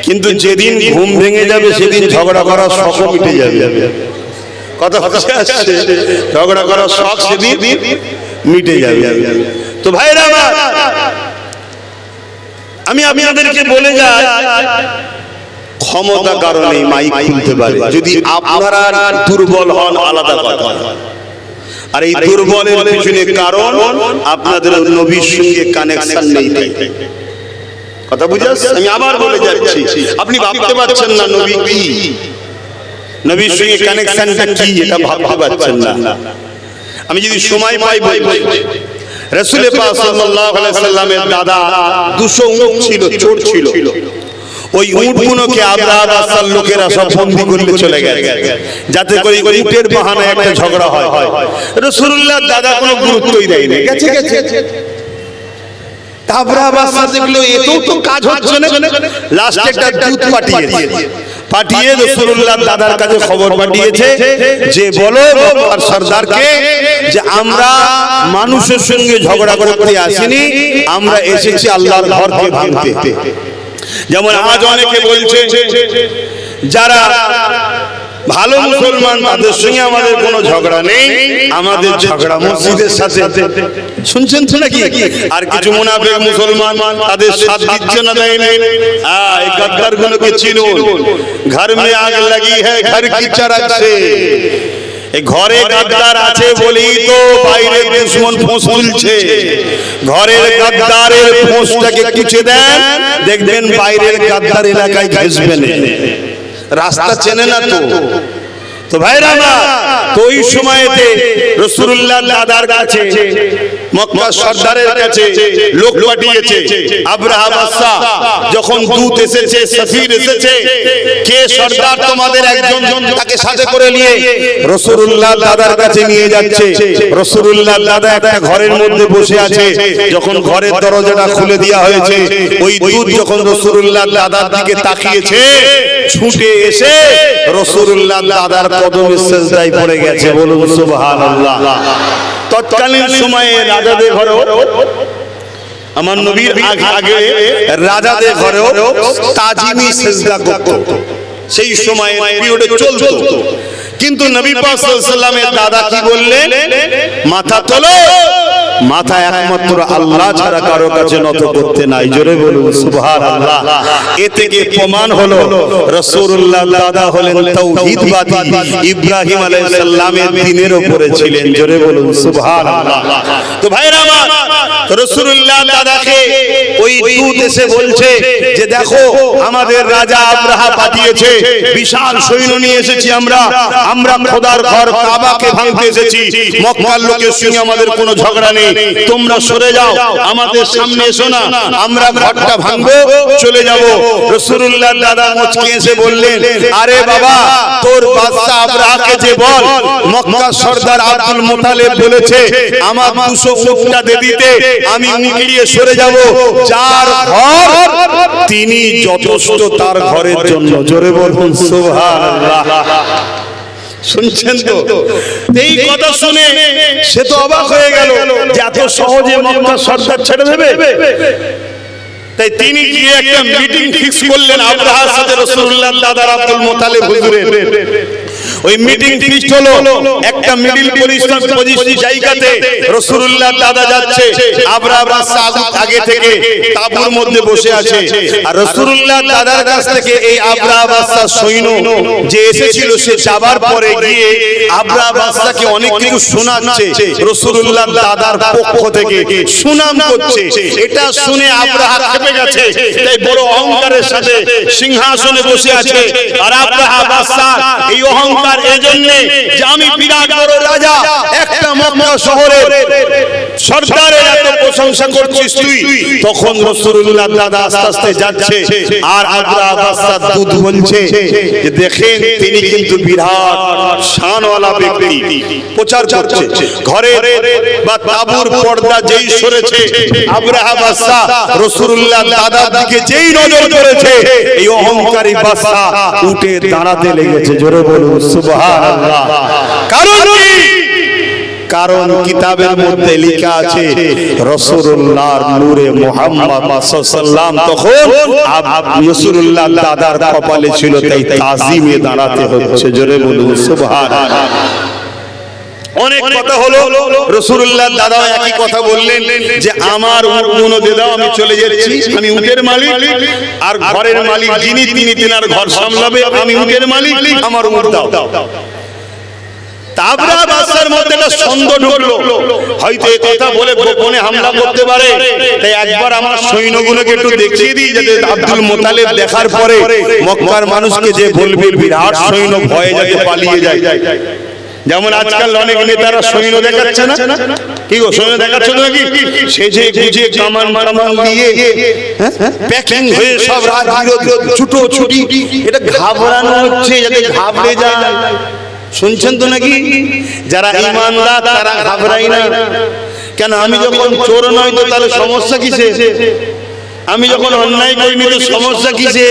কিন্তু যেদিন ঘুম ভেঙে যাবে সেদিন ঝগড়া করার স্বপ্ন মিটে যাবে। কথা বুঝে আসছে? ঝগড়া করার শখ সেদিন মিটে যাবে। তো ভাইরা আমার, আমি আপনাদেরকে বলে যাই, ক্ষমতা কারণে মাইক খুলতে পারে, যদি আপনারা দুর্বল হন আলাদা কথা। আর এই দুর্বলের পিছনে কারণ আপনাদের নবীর সঙ্গে কানেকশন নেই। কথা বুঝে আসছে? আমি আবার বলে যাচ্ছি, আপনি ভাবতে পারছেন না নবী কি, নবীর সঙ্গে কানেকশনটা কি, এটা ভাবতে পারছেন না। আমি যদি সময় পাই বলবো, রাসূল পাক সাল্লাল্লাহু আলাইহি ওয়াসাল্লামের দাদা 200 উট ছিল, চোর ছিল। ওই উটগুলোকে আব্রাহার লোকেরা সব বন্দী করলে চলে গেছে, যাতে করে উটের বাহানায় একটা ঝগড়া হয়। রাসূলুল্লাহ দাদা কোনো গুরুত্বই দেয়নি, গেছে গেছে। আব্রাহার দেখলো এতেও তো কাজ হচ্ছে না, লাস্টে একটা দূত পাঠিয়ে রাসূলুল্লাহ দাদার কাছে খবর পাঠিয়েছে যে বলো আর সরদারকে যে আমরা মানুষের সঙ্গে ঝগড়া করতে আসিনি, আমরা এসেছি আল্লাহর ঘরকে ভাঙতে। যেমন আজ অনেকে বলছে যারা ভালো মুসলমান তাদের সঙ্গে আমাদের কোনো ঝগড়া নেই, আমাদের ঝগড়া মসজিদের সাথে। শুনছেন তো নাকি? আর কিছু মুনাফিক মুসলমান তাদের সাথ দিচ্ছে না, দেয় না। এই গদ্দার গুলোকে চিনুন, ঘর মে আগ লাগি হ্যায় ঘর কি চরক সে। এই ঘরে গদ্দার আছে বলেই তো বাইরে দুশমন ফোঁস তুলছে। ঘরের গদ্দারের ফোঁসটাকে কুচে দেন, দেখবেন বাইরের গদ্দার এলাকায় ঘেঁষবে না, রাস্তা চেনে না তো। তো ভাইরা আমার, তো ওই সময়তে রাসূলুল্লাহ দাদার কাছে মক্কা সর্দারের কাছে লোক পাঠিয়েছে। আব্রাহা বাদশা যখন দূত এসেছে, সফির এসেছে, কে সর্দার তোমাদের একজন, তাকে সাথে করে নিয়ে রাসূলুল্লাহ দাদার কাছে নিয়ে যাচ্ছে। রাসূলুল্লাহ দাদা একটা ঘরের মধ্যে বসে আছে। যখন ঘরের দরজাটা খুলে দেওয়া হয়েছে, ওই দূত যখন রাসূলুল্লাহ দাদার দিকে তাকিয়েছে, ছুটে এসে রাসূলুল্লাহ দাদার কদমে সিজদায় পড়ে গেছে। বলুন সুবহানাল্লাহ। তৎকালীন সময়ে রাজাদের ঘরেও, আমার নবীর আগে রাজাদের ঘরেও তাজিমি সিজদা করত, সেই সময়ে পিরিয়ডে চলতো। কিন্তু নবী পাক সাল্লাল্লাহু আলাইহি ওয়াসাল্লামের দাদা কি বললেন? মাথা তোলো, মাথা একমাত্র আল্লাহ ছাড়া কারো কাছে নত করতে নাই। জোরে বলুন সুবহানাল্লাহ। এ থেকে প্রমাণ হলো রাসূলুল্লাহ দাদা হলেন তাওহীদবাদী, ইব্রাহিম আলাইহিস সালামের দ্বীনের উপরে ছিলেন। জোরে বলুন সুবহানাল্লাহ। তো ভাইরা আমার, রাসূলুল্লাহ দাদাকে ওই দূত এসে বলছে যে দেখো আমাদের রাজা আব্রাহা পাঠিয়েছে, বিশাল সৈন্য নিয়ে এসেছি, আমরা খোদার ঘর কাবাকে ভাঙতে এসেছি। মক্কার লোকের সঙ্গে আমাদের কোনো ঝগড়া নেই। তোমরা সরে যাও, আমাদের সামনে এসো না, আমরা ঘরটা ভাঙবো, চলে যাব। রাসূলুল্লাহ দাদা মুচকি এসে বললেন, আরে বাবা, তোর বাদশা আব্রাহাকে যে বল মক্কা সর্দার আব্দুল মুতালিব বলেছে আমার 200 উটটা দিয়ে দিতে, আমি উট নিয়ে সরে যাব, যার ঘর তিনি যথেষ্ট তার ঘরের জন্য। জোরে বলুন সুবহানাল্লাহ। শুনছেন তো? এই কথা শুনে সে তো অবাক হয়ে গেল যে এত সহজে মক্কা সর্দার ছেড়ে দেবে। তাই তিনি গিয়ে একটা মিটিং ফিক্স করলেন আব্রাহার সাথে রাসূলুল্লাহ দাদা আব্দুল মুতালিব হুজুরের। ওই মিটিং ফিক্সড হলো একটা মিডল পজিশন জায়গাতে রাসূলুল্লাহ দাদা যাচ্ছে, আব্রাহা বাদশা আগে থেকে তাঁবুর মধ্যে বসে আছে, আর রাসূলুল্লাহ দাদার কাছ থেকে এই আব্রাহা বাদশা সৈন্য যে এসেছিল সে যাবার পরে গিয়ে আব্রাহা বাদশাকে অনেক কিছু শোনাচ্ছে, রাসূলুল্লাহ দাদার পক্ষ থেকে সুনাম করছে। এটা শুনে আব্রাহা খেপে গেছে, তাই বড় অহংকারের সাথে সিংহাসনে বসে আছে। আর আব্রাহা বাদশা এই অহংকার এজন্য যে আমি বিরাট বড় রাজা, একটা মক্কা শহরের সর্দারের এত প্রশংসা করছিস তুই। তখন রাসূলুল্লাহ দাদা আস্তে আস্তে যাচ্ছে, আর আব্রাহা বাদশা দুধ বলছে যে দেখেন তিনি কিন্তু বিরাট শানওয়ালা ব্যক্তি, প্রচার করছে। ঘরের বা তাঁবুর পর্দা যেই সরেছে, আব্রাহা বাদশা রাসূলুল্লাহ দাদার দিকে যেই নজর করেছে, এই অহংকারী বাদশা উঠে দাঁড়াতে লেগেছে। জোরে বলুন সুবহানাল্লাহ। কারণ কি? কারণ কিতাবের মধ্যে লেখা আছে রাসূলুল্লাহর নূরে মুহাম্মদ সাল্লাল্লাহু তখন রাসূলুল্লাহ দাদার কপালে ছিল, তাই তাজিমে দাঁড়াতে হচ্ছে। জোরে বলুন সুবহানাল্লাহ। অনেক কথা হলো, রাসূলুল্লাহ দাদা একই কথা বললেন যে আমার উটগুলো দিয়ে দাও, আমি চলে যাচ্ছি, আমি উটের মালিক, আর ঘরের মালিক যিনি তিনি তিনার ঘর সামলাবে, আমি উটের মালিক, আমার উট দাও। আব্রাহা বাদশার মধ্যে একটা সন্দেহ ঢুকলো, হয়তো এই কথা বলে গোপনে হামলা করতে পারে, তাই একবার আমার সৈন্যগুলোকে একটু দেখিয়ে দিই, যাতে আব্দুল মুতালিব দেখার পরে মক্কার মানুষকে যে বলবে বিরাট সৈন্য ভয়ে যাতে পালিয়ে যায়। যেমন আজকাল অনেক নেতারা সৈন্য দেখাচ্ছে না, কি গো সৈন্য দেখাচ্ছে নাকি? সেজে গুজে কামান মারামান দিয়ে প্যাকিং হয়ে সব ছুটো ছুটি, এটা ঘাবড়ানো হচ্ছে যাতে ঘাবড়ে যায়। শুনছেন তো নাকি? যারা ঈমানদার তারা ঘাবড়ায় না। কেন? আমি যখন চোর নই তো তাহলে সমস্যা কিসে? আমি যখন অন্যায় করিনি তো সমস্যা কিসে?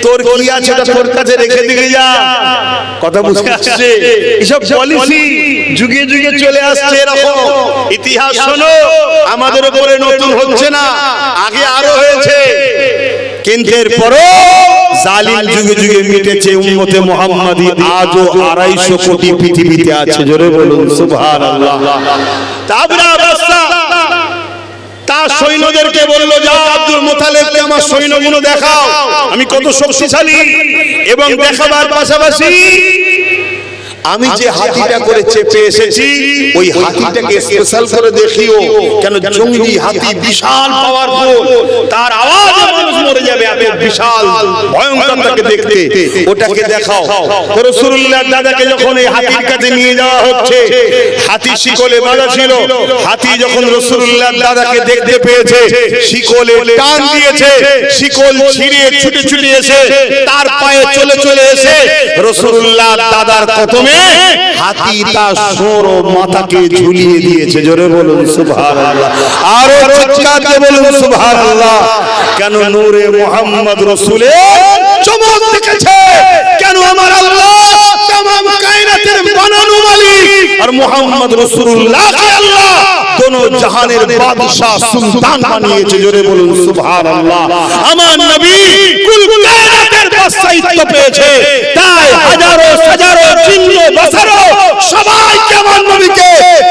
তোর কি আছে তোর কাছে রেখে দিকে যা। কথা বুঝে আসছে? এসব পলিসি যুগে যুগে চলে আসছে এরকম। ইতিহাস শোনো, আমাদের উপরে নতুন হচ্ছে না, আগে আরো হয়েছে, কিন্তু এরপরও জালিম যুগে যুগে মিটেছে। উম্মতে মুহাম্মাদি আজও 250 কোটি পৃথিবীতে আছে। জোরে বলুন সুবহানাল্লাহ। আব্রাহা বাদশা তার সৈন্যদেরকে বলল, যাও আব্দুল মুতালিবকে আমার সৈন্যগুলো দেখাও, আমি কত শক্তিশালী, এবং দেখাবার পাশাপাশি আমি যে হাতিটা করে চেপে এসেছি ওই হাতিটাকে স্পেশাল করে দেখিও। কেন? জঙ্গি হাতি, বিশাল পাওয়ারফুল, তার আওয়াজে মানুষ মরে যাবে, এত বিশাল ভয়ঙ্কর তাকে দেখতে, ওটাকে দেখাও। রাসূলুল্লাহ দাদাকে যখন এই হাতির কাছে নিয়ে যাওয়া হচ্ছে, হাতি শিকলে বাঁধা ছিল। হাতি যখন রাসূলুল্লাহ দাদাকে দেখতে পেয়েছে, শিকলে টান দিয়েছে, শিকল ছিঁড়ে ছুটে ছুটে এসে তার পায়ে চলে চলে এসে রাসূলুল্লাহ দাদার কদমে হাতি তার সর মাথাকে ঝুলিয়ে দিয়েছে। জোরে বলুন সুবহানাল্লাহ। আরো চিৎকার দিয়ে বলুন সুবহানাল্লাহ। কেন? নূরে মুহাম্মদ রাসূলের চমক দেখেছে। কেন? আমার আল্লাহ तमाम কায়নাতের বানানো মালিক, আর মুহাম্মদ রাসূলুল্লাহকে আল্লাহ দোনো জাহানের বাদশা সুলতান বানিয়েছে। জোরে বলুন সুবহানাল্লাহ। আমার নবী কুল কায়নাতের বাদশাহিত্ব পেয়েছে, তাই হাজারো হাজারো জিন্ন বশরও সবাইকে আমার নবীকে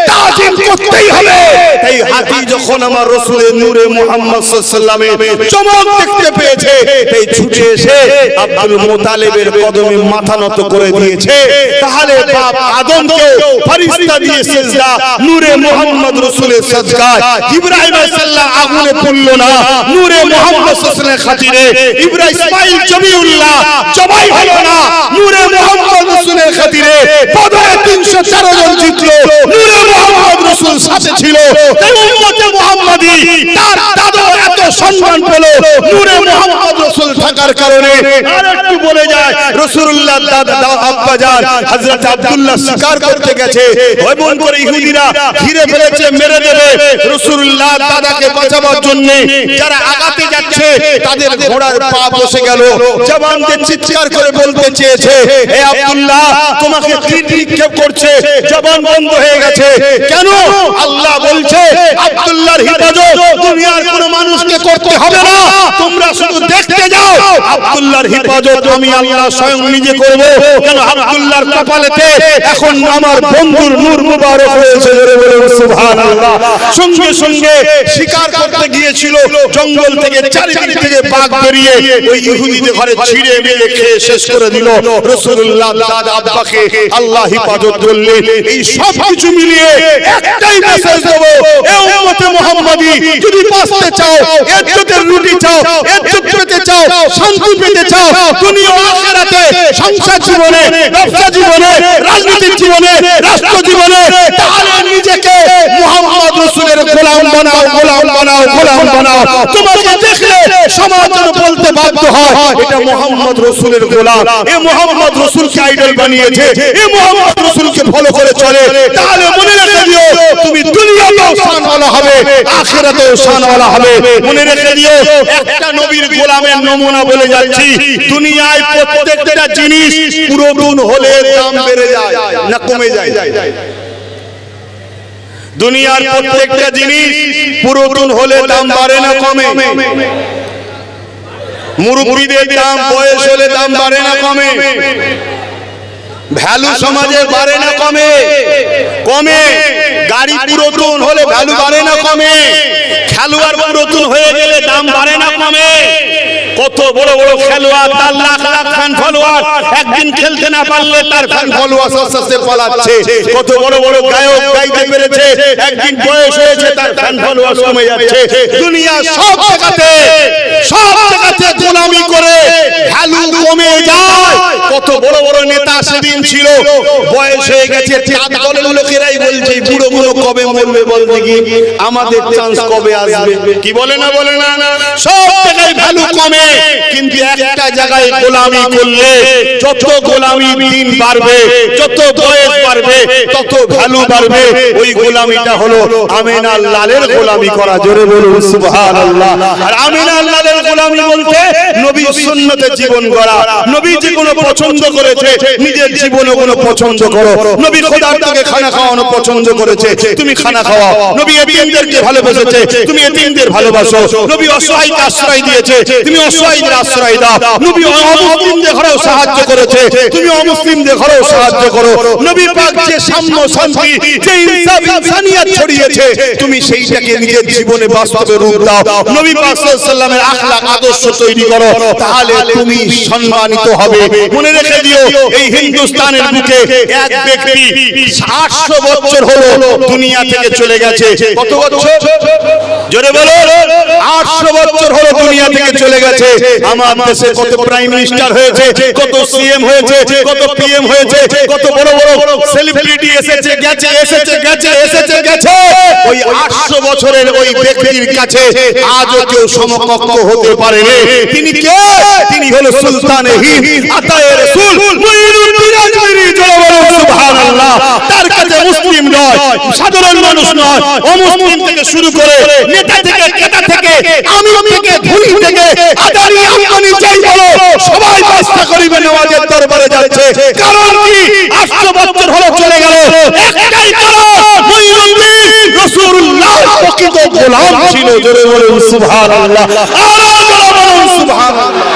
তাজিম করতেই হবে। তাই হাতি যখন আমার রাসূলের নূরে মুহাম্মদ সাল্লাল্লাহু আলাইহি ওয়াসাল্লামের চমক দেখতে পেয়েছে, তাই ছুটে এসে আব্দুল মুতালিবের কদমে মাথা নত করে দিয়েছে। তাহলে বাপ আদমকেও ফেরেশতা দিয়ে সিজদা নূরে মুহাম্মদ রাসূলের সাদকায় ইব্রাহিম আলাইহিস সালাম আগুনে পড়ল না, নূরে মুহাম্মদ সাল্লাল্লাহু আলাইহি ওয়াসাল্লামের খাতিরে ইব্রাহিম ইসমাঈল জবিউল্লাহ জবাই হলো না, নূরে মুহাম্মদ রাসূলের খাতিরে বদরে 304 জন জিতলো, নূরে মুহাম্মদ রাসূল সাথে ছিল, তাই উম্মতে মুহাম্মাদি তার দাদা এত সম্মান পেল নূরে মুহাম্মদ রাসূল থাকার কারণে। আর একটু বলে যায় রাসূলুল্লাহ দাদা আব্বাজান হযরত আব্দুল্লাহ শিকার করতে গেছে, এমন করে ইহুদিরা ঘিরে ফেলেছে, মেরে দেবে। রাসূলুল্লাহ দাদাকে বাঁচাবার জন্য যারা আগাতে যাচ্ছে তাদের ঘোড়ার পা বসে গেল, জবান দিয়ে চিৎকার করে বলতে চেয়েছে, হে আব্দুল্লাহ তোমাকে তীর নিক্ষেপ করছে, জবান বন্ধ হয়ে গেছে। কেন? আল্লাহ বলছে আব্দুল্লাহর হিফাজত দুনিয়ার কোনো মানুষকে করতে হবে না, তোমরা শুধু দেখতে যাও, আব্দুল্লাহর হিফাজত আমি আল্লাহ স্বয়ং নিজে করব। কেন? আব্দুল্লাহর কপালেতে এখন আমার বন্ধুর নূর মুবারক হয়েছে। সুবহানাল্লাহ। সঙ্গে সঙ্গে শিকার করতে গিয়েছিল, জঙ্গল থেকে চারিদিক থেকে বাঘ বেরিয়ে ওই ইহুদিদের ঘরে ছিঁড়ে মেরে খেয়ে শেষ করে দিল। রাসূলুল্লাহ দাদা আব্বাকে আল্লাহ হিফাজত করলেন। এই সব কিছু মিলিয়ে একটাই মেসেজ দেব, এ উম্মতে মুহাম্মাদি যদি বাঁচতে চাও, ইজ্জতের রুটি চাও, ইজ্জত পেতে চাও, শান্তি পেতে চাও, দুনিয়া ও আখিরাতে, সংসার জীবনে, ব্যবসা জীবনে, রাজনৈতিক জীবনে, রাষ্ট্র জীবনে, তাহলে নিজেকে মুহাম্মদ রাসূলের গোলাম বানাও, গোলাম বানাও, গোলাম বানাও। তোমাকে দেখলে সমাজ বলতে বাধ্য হয় এটা মুহাম্মদ রাসূলের গোলাম, এ মুহাম্মদ রাসূলকে আইডল বানিয়েছে, এ মুহাম্মদ রাসূলকে ফলো করে চলে। তাহলে মনে রেখে দিও তুমি দুনিয়াতেও শানওয়ালা হবে, আখিরাতেও শানওয়ালা হবে। মনে রেখে দিও একটা নবীর গোলামের নমুনা বলে যাচ্ছি, দুনিয়ায় প্রত্যেকটা জিনিস পুরোগুণ হলে দাম বেড়ে যায় না কমে যায়? দুনিয়ার প্রত্যেকটা জিনিস পুরোগুণ হলে দাম বাড়ে না কমে? মুরব্বিদের দাম বয়স হলে দাম বাড়ে না কমে? ভ্যালু সমাজে বাড়ে না কমে? কমে। গাড়ি পুরাতন হলে ভ্যালু বাড়ে না কমে? খেলোয়াড় পুরাতন হয়ে গেলে দাম বাড়ে না কমে? কত বড় বড় খেলোয়াড়, তার লাখ লাখ ফ্যান ফলোয়ার, একদিন খেলতে না পারলে তার ফ্যান ফলোয়ার আস্তে আস্তে পালাচ্ছে। কত বড় বড় গায়ক গাইতে পেরেছে, একদিন বয়স হয়েছে তার ফ্যান ফলোয়ার কমে যাচ্ছে। দুনিয়া সব জায়গাতে গোলামি করে ভ্যালু কমে যায়। কত বড় বড় নেতা সেদিন ছিল, বয়স হয়ে গেছে, দলের লোকেরাই বলছে বুড়ো বুড়ো কবে মরবে, বলতে কি আমাদের চান্স কবে আসবে? কি বলে না বলে না? সব জায়গায় ভ্যালু কমে, কিন্তু একটা জায়গায় গোলামি করলে যত গোলামি দিন বাড়বে, যত বয়স বাড়বে, তত ভ্যালু বাড়বে। ওই গোলামিটা হলো আমিনার লালের গোলামি করা। জোরে বলুন সুবহানাল্লাহ। আর আমিনার লালের গোলামি বলতে নবীর সুন্নতে জীবন গড়া। নবী যে কোনো পছন্দ করেছে নিজের জীবনে কোনো পছন্দ করো। নবী খোদার থেকে খানা খাওয়ানো পছন্দ করেছে, তুমি খানা খাওয়াও। নবী এতিমদেরকে ভালোবেসেছে, তুমি এতিমদের ভালোবাসো। নবী অসহায়কে আশ্রয় দিয়েছে, তুমি অসহায়দের আশ্রয় দাও। নবী অমুসলিমদের ঘরেও সাহায্য করেছে, তুমি অমুসলিমদের ঘরেও সাহায্য করো। নবী পাক যে সাম্য শান্তি, যে ইনসাফ ইনসানিয়ত ছড়িয়েছে, তুমি সেইটাকে নিজের জীবনে বাস্তবে রূপ দাও। নবী পাক সাল্লাল্লাহু আলাইহি ওয়াসাল্লামের আখলাক আদর্শ তৈরি করো, তাহলে তুমি সম্মানিত হবে। মনে রেখে দিও এই হিন্দুস্তানের বুকে এক ব্যক্তি 800 বছর হলো দুনিয়া থেকে চলে গেছে। কত বছর? জোরে বলো। 800 বছর হলো দুনিয়া থেকে চলে গেছে। আমার দেশে কত প্রাইম মিনিস্টার হয়েছে, কত সিএম হয়েছে, কত পিএম হয়েছে, কত বড় বড় সেলিব্রিটি এসেছে গেছে, এসেছে গেছে, এসেছে গেছে। ওই 800 বছরের ওই ব্যক্তির কাছে আজও কেউ সমকক্ষ হতে পারেনি। তিনি কে? তিনি হলো সুলতানে হিন্দ, আতায়ে রাসূল মুঈনুদ্দিন আজমিরি। জোরে বলুন সুবহানাল্লাহ। তার কাছে মুসলিম নয়, সাধারণ মানুষ নয়, অমুসলিম থেকে শুরু করে নেতা থেকে, কেতা থেকে, আমির থেকে, ধনী থেকে, আদানি আম্বানি যাই বলো, সবাই চেষ্টা করিবে নওয়াজের দরবারে যাচ্ছে। কারণ কি? 800 বছর হলো চলে গেল, একটাই কারণ, মুঈনুদ্দিন রাসূলুল্লাহ প্রকৃত গোলাম ছিল। জোরে বলুন সুবহানাল্লাহ। আর জোরে বলুন সুবহানাল্লাহ।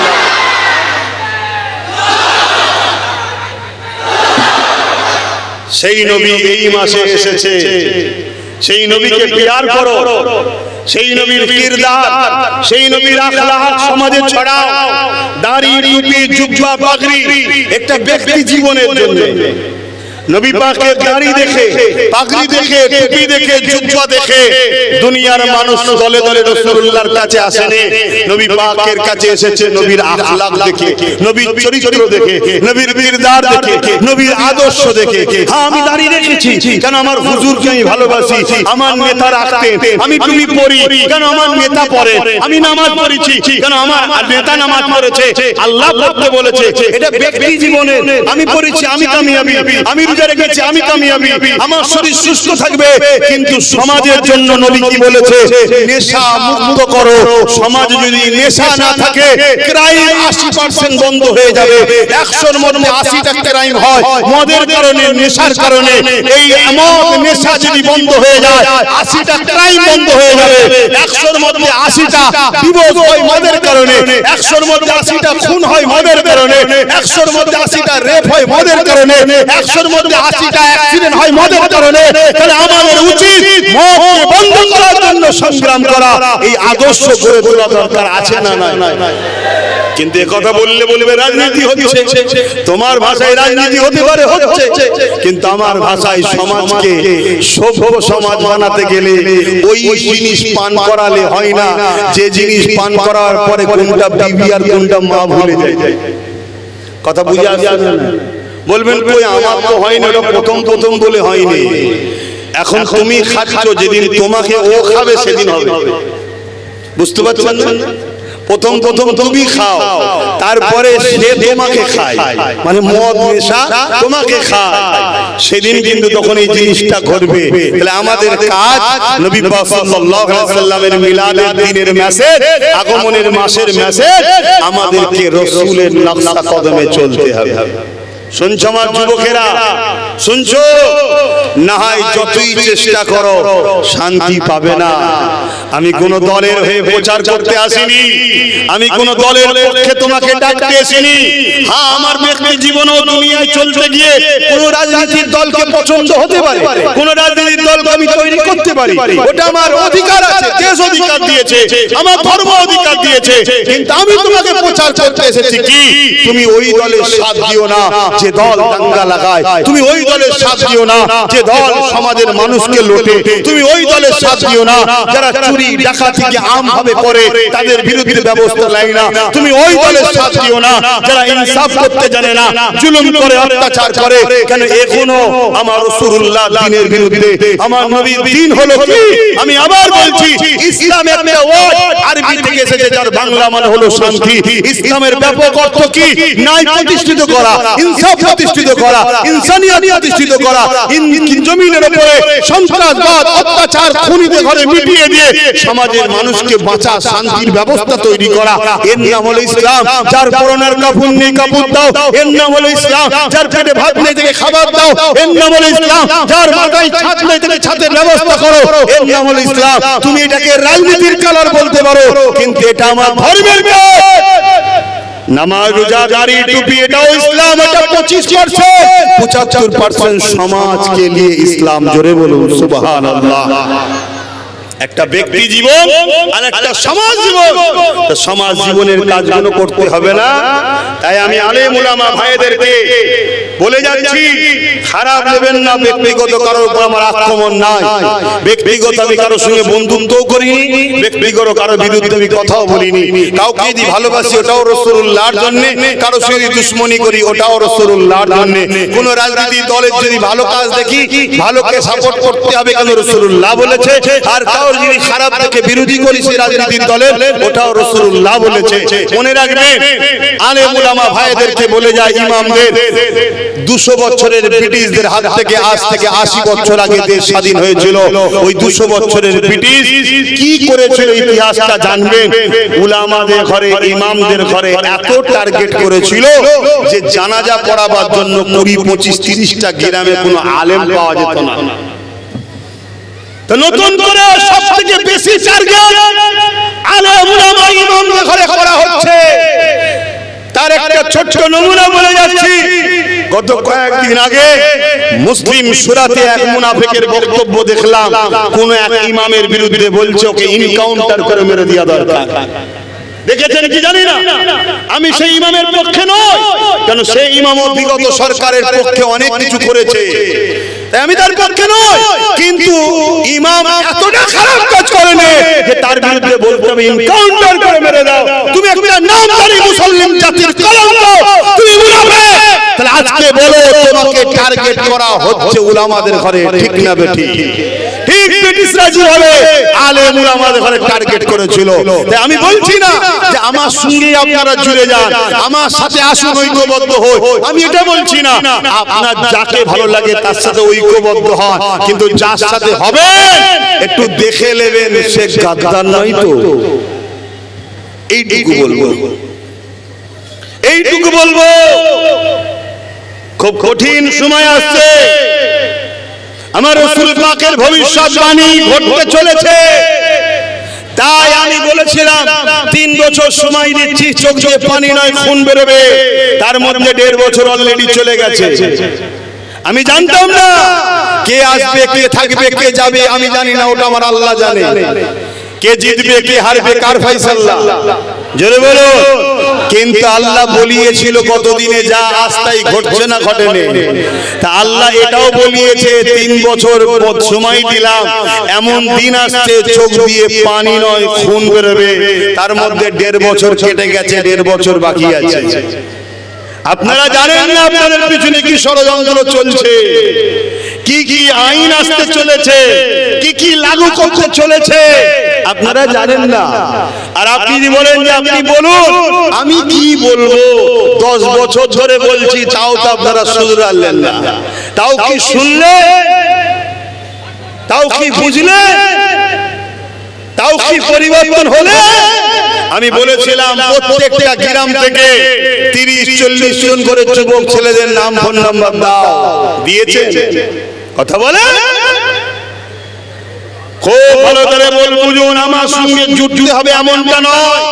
সেই নবী এই মাসে এসেছে, সেই নবীকে প্যার করো, সেই নবীর কিরদার, সেই নবীর আখলাক সমাজে ছড়াও। দাড়ি, টুপি, জুব্বা, পাগড়ি একটা ব্যক্তি জীবনের জন্য, নবী পাকের দাড়ি দেখে, পাগড়ি দেখে, টুপি দেখে, জুব্বা দেখে দুনিয়ার মানুষ দলে দলে রাসূলুল্লাহর কাছে আসেনি। নবী পাকের কাছে এসেছে নবীর আখলাক দেখে, নবীর চরিত্র দেখে, নবীর কিরদার দেখে, নবীর আদর্শ দেখে। হ্যাঁ, আমি দাড়ি রেখেছি কেন আমার হুজুরকে আমি ভালোবাসি, আমার নেতা রাখতেন। আমি টুপি পরি কেন আমার নেতা পরে। আমি নামাজ পড়েছি কেন আমার নেতা নামাজ পড়েছে, আল্লাহ পড়তে বলেছে। এটা ব্যক্তি জীবনে আমি পড়েছি, আমি কামিয়াবি। আমি রোজা রেখেছি, আমি কামিয়াবি। আমার শরীর সুস্থ থাকবে। কিন্তু সমাজের জন্য নবী কি বলেছে? নেশা মুক্ত করো। সমাজ যদি নেশা না থাকে, ক্রাইম 80% বন্ধ হয়ে যাবে। 100-র মধ্যে 80টা ক্রাইম হয় মদের কারণে, নেশার কারণে। এই মদ নেশা যদি বন্ধ হয়ে যায়, 80টা ক্রাইম বন্ধ হয়ে যাবে। 100-র মধ্যে 80টা ডিভোর্স হয় মদের কারণে, 100-র মধ্যে 80টা খুন হয় মদের কারণে, 100-র মধ্যে 80টা রেপ হয় মদের কারণে, 100-র মধ্যে 80টা অ্যাক্সিডেন্ট হয় মদের কারণে। তাহলে আমাদের উচিত মদকে বন্ধ করার জন্য সংগ্রাম করা। এই আদর্শ গড়ে তোলা দরকার আছে না নাই? কিন্তু কথা বললে বলবে রাজনীতি হচ্ছে। তোমার ভাষায় রাজনীতি হতে পারে, হচ্ছে, কিন্তু আমার ভাষায় সমাজকে সভ্য সমাজ বানাতে গেলে ওই জিনিস পান করালে হয় না যে জিনিস পান করার পরে কোনটা বিবি আর কোনটা মা ভুলে যায়। কথা বুঝে আসছে না? বলবেন কই আমার তো হয়নি, ওটা প্রথম বলে হয়নি। এখন তুমি খাচ্ছ, যেদিন তোমাকে ও খাবে সেদিন হবে। বুঝতে পারছেন না? প্রথম তুমি খাও, তারপরে সে তোমাকে খায়, মানে মদ নেশা তোমাকে খায়। সেদিন কিন্তু তখন এই জিনিসটা ঘটবে। তাহলে আমাদের কাজ নবী পাক সাল্লাল্লাহু আলাইহি সাল্লামের মিলাদের দিনের মেসেজ, আগমনের মাসের মেসেজ, আমাদেরকে রাসূলের নকশা কদমে চলতে হবে। শুনছো আমার যুবকেরা, শুনছো? না হয় যতই চেষ্টা করো শান্তি পাবে না। আমি কোন দলের হয়ে প্রচার করতে আসিনি, আমি কোন দলের পক্ষে তোমাকে ডাকতে আসিনি। হ্যাঁ, আমার ব্যক্তি জীবন ও দুনিয়ায় চলতে গিয়ে কোন রাজনীতির দলকে পছন্দ হতে পারে, কোন রাজনীতির দলকে আমি তৈরি করতে পারি, ওটা আমার অধিকার আছে। দেশ অধিকার দিয়েছে, আমার ধর্ম অধিকার দিয়েছে। কিন্তু আমি তোমাকে প্রচার করতে এসেছি কি তুমি ওই দলের সাথ দিও না যে দল দাঙ্গা লাগায়, তুমি ওই দলের সাথ দিও না যে দল সমাজের মানুষকে লোটে, তুমি ওই দলের সাথ দিও না যারা চুরি ডাকাতিকে আমভাবে করে তাদের বিরুদ্ধে ব্যবস্থা নেয় না, তুমি ওই দলের সাথ দিও না যারা ইনসাফ করতে জানে না, জুলুম করে, অত্যাচার করে। কেন এখনো আমার রাসূলুল্লাহ দ্বীনের বিরুদ্ধে। আমার নবীর দ্বীন হলো কি? আমি আবার বলছি, ইসলাম একটা ওয়ার্ড আরবি থেকে এসেছে যার বাংলা মানে হলো শান্তি। ইসলামের ব্যাপক অর্থ কি? ন্যায় প্রতিষ্ঠিত করা, ইনসাফ প্রতিষ্ঠিত করা, ইনসানিয়ত প্রতিষ্ঠিত করা, জমিনের উপরে সন্ত্রাসবাদ, অত্যাচার, খুনিদের ঘরে মিটিয়ে দিয়ে সমাজের মানুষকে বাঁচা, শান্তির ব্যবস্থা তৈরি করা। এর নাম হলো ইসলাম। যার পরনের কাপড় নেই কাপড় দাও, এর নাম হলো ইসলাম। যার পেটে ভাত নেই তাকে খাবার দাও, এর নাম হলো ইসলাম। যার মাথায় ছাদ নেই তাকে ছাদের ব্যবস্থা করো, এর নাম হলো ইসলাম। তুমি এটাকে রাজনীতির কালার বলতে পারো, কিন্তু এটা আমার ধর্মের কাজ। নামাজ, রোজা, দাড়ি, টুপি এটাও ইসলাম। এটা 25%, 75% সমাজকে নিয়ে ইসলাম। জোরে বলুন সুবহানাল্লাহ। একটা ব্যক্তি জীবন আর একটা সমাজ জীবন। সমাজ জীবনের কাজগুলো করতে হবে না? তাই আমি আলেম উলামা ভাইদেরকে বলে যাচ্ছি, খারাপ নেবেন না। ব্যক্তিগত কারোর উপর আমার আক্রমণ নাই, ব্যক্তিগত আমি কারোর সঙ্গে বন্ধুত্বও করিনি, ব্যক্তিগত কারোর বিরুদ্ধে আমি কথাও বলিনি। কাউকে যদি ভালোবাসি ওটাও রাসূলুল্লাহর জন্য, কারোর সঙ্গে দুশমনি করি ওটাও রাসূলুল্লাহর জন্য। কোন রাজনীতি দলের যদি ভালো কাজ দেখি, ভালোকে সাপোর্ট করতে হবে কেন রাসূলুল্লাহ বলেছে। আর কারোর যদি খারাপ দেখে বিরোধী করি সেই রাজনীতির দলের, ওটাও রাসূলুল্লাহ বলেছে। মনে রাখবেন, আলেম উলামা ভাইদেরকে বলে যায়, ইমামদের 200 বছরের ব্রিটিশদের হাত থেকে আজ থেকে 80 বছর আগে দেশ স্বাধীন হয়েছিল। ওই 200 বছরের ব্রিটিশ কি করেছিল ইতিহাসটা জানবেন। উলামাদের ঘরে, ইমামদের ঘরে এত টার্গেট করেছিল যে জানাজা পড়াবার জন্য 20, 25, 30টা গ্রামে কোনো আলেম পাওয়া যেত না। তো নতুন করে সবথেকে বেশি টার্গেট আলেম উলামা ইমামদের ঘরে করা হচ্ছে। তার একটা ছোট্ট নমুনা বলে যাচ্ছি। গত কয়েকদিন আগে মুসলিম সূরাতে এক মুনাফিকের বক্তব্য দেখলাম, কোন এক ইমামের বিরুদ্ধে বলছে ওকে এনকাউন্টার করে মেরে দেওয়া দরকার। দেখেছেন কি জানি না, আমি সেই ইমামের পক্ষে নই। কেন কেন সেই ইমামত বিগত সরকারের পক্ষে অনেক কিছু করেছে, তাই আমি তার পক্ষে নয়, কিন্তু ইমাম এতটা খারাপ কাজ করেনি যে তার বিরুদ্ধে বলতে হবে এনকাউন্টার করে মেরে দাও। তুমি একটা নামধারী মুসলিম জাতির কলঙ্ক, তুমি মুনাফিক। তাহলে আজকে বলো তোমাকে টার্গেট করা হচ্ছে উলামাদের ঘরে, ঠিক না বেঠিক? ঠিক ব্রিটিশরা যেভাবে আলেম উলামাদের ঘরে টার্গেট করেছিল, তাই আমি বলছি না যে আমার সঙ্গে আপনারা জুড়ে যান, আমার সাথে আসুন, ঐক্যবদ্ধ হই, আমি এটা বলছি না। আপনার যাকে ভালো লাগে তার সাথে ঐক্যবদ্ধ হন, কিন্তু যার সাথে হবে একটু দেখে নেবেন সে গাদ্দার নয় তো। এইটুকু বলবো, এইটুকু বলবো। খুব কঠিন সময় আসছে, আমার রাসূল পাকের ভবিষ্যৎবাণী ঘটতে চলেছে। তাই আমি বলেছিলাম 3 বছর সময় দিচ্ছি, চোখ দিয়ে পানি নয় খুন বেরোবে। তার মধ্যে 1.5 বছর অলরেডি চলে গেছে। আমি জানতাম না কে আসবে, কে থাকবে, কে যাবে, আমি জানি না, ওটা আমার আল্লাহ জানে। কে জিতবে, কে হারবে, কার ফয়সালা জোরে বলো। কিন্তু আল্লাহ বলিয়েছিল কতদিনে যা আস্তাই ঘটছে না ঘটেনি। তা আল্লাহ এটাও বলিয়েছে 3 বছর সময় দিলাম, এমন দিন আসছে চোখ দিয়ে পানি নয় খুন বেরোবে। তার মধ্যে 1.5 বছর কেটে গেছে, 1.5 বছর বাকি আছে। আপনারা জানেন না আপনাদের পিছনে কি ষড়যন্ত্র চলছে, কি কি আইন আসতে চলেছে, কি কি লাগু করতে চলেছে, আপনারা জানেন না। আর আপনি যদি বলেন যে আপনি বলুন, আমি কি বলবো? 10 বছর ধরে বলছি, তাও তো আপনারা শুধরালেন না। তাও কি শুনলে, তাও কি বুঝলে, তাও কি পরিবর্তন হলে? আমি বলেছিলাম প্রত্যেকটা গ্রাম থেকে 30-40 জন করে যুবক ছেলেদের নাম ফোন নাম্বার দাও, দিয়েছে? কথা বলে খুব ভালো করে বুঝুন, আমার সঙ্গে জুটতে হবে এমনটা নয়।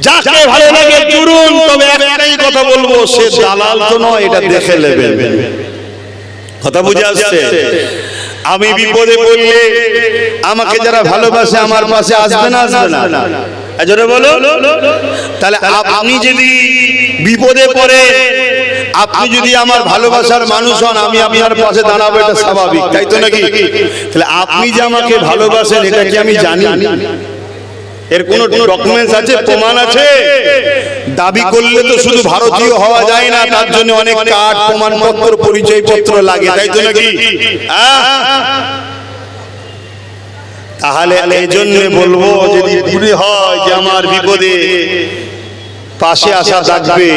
যাকে ভালো লাগে জুড়ুন, তবে একটাই কথা বলবো, সে দালাল তো নয়, এটা দেখে নেবেন। কথা বুঝে আসছে? আমি বিপদে পড়লে আমাকে যারা ভালোবাসে আমার পাশে আসবে না, আসবে না? জোরে বলো। তাহলে আপনি যদি বিপদে পড়ে, আপনি যদি আমার ভালোবাসার মানুষ হন, আমি আপনার পাশে দাঁড়াবো, এটা স্বাভাবিক, তাই তো নাকি? তাহলে আপনি যে আমাকে ভালোবাসেন এটা কি আমি জানি? এর কোন ডকুমেন্টস আছে, প্রমাণ আছে? দাবি করলে তো শুধু ভারতীয় হওয়া যায় না, তার জন্য অনেক কার্ড, প্রমাণপত্র, পরিচয়পত্র লাগে, তাই তো নাকি? তাহলে এই জন্য বলবো, যদি মনে হয় যে আমার বিপদে পাশে আসা থাকবে,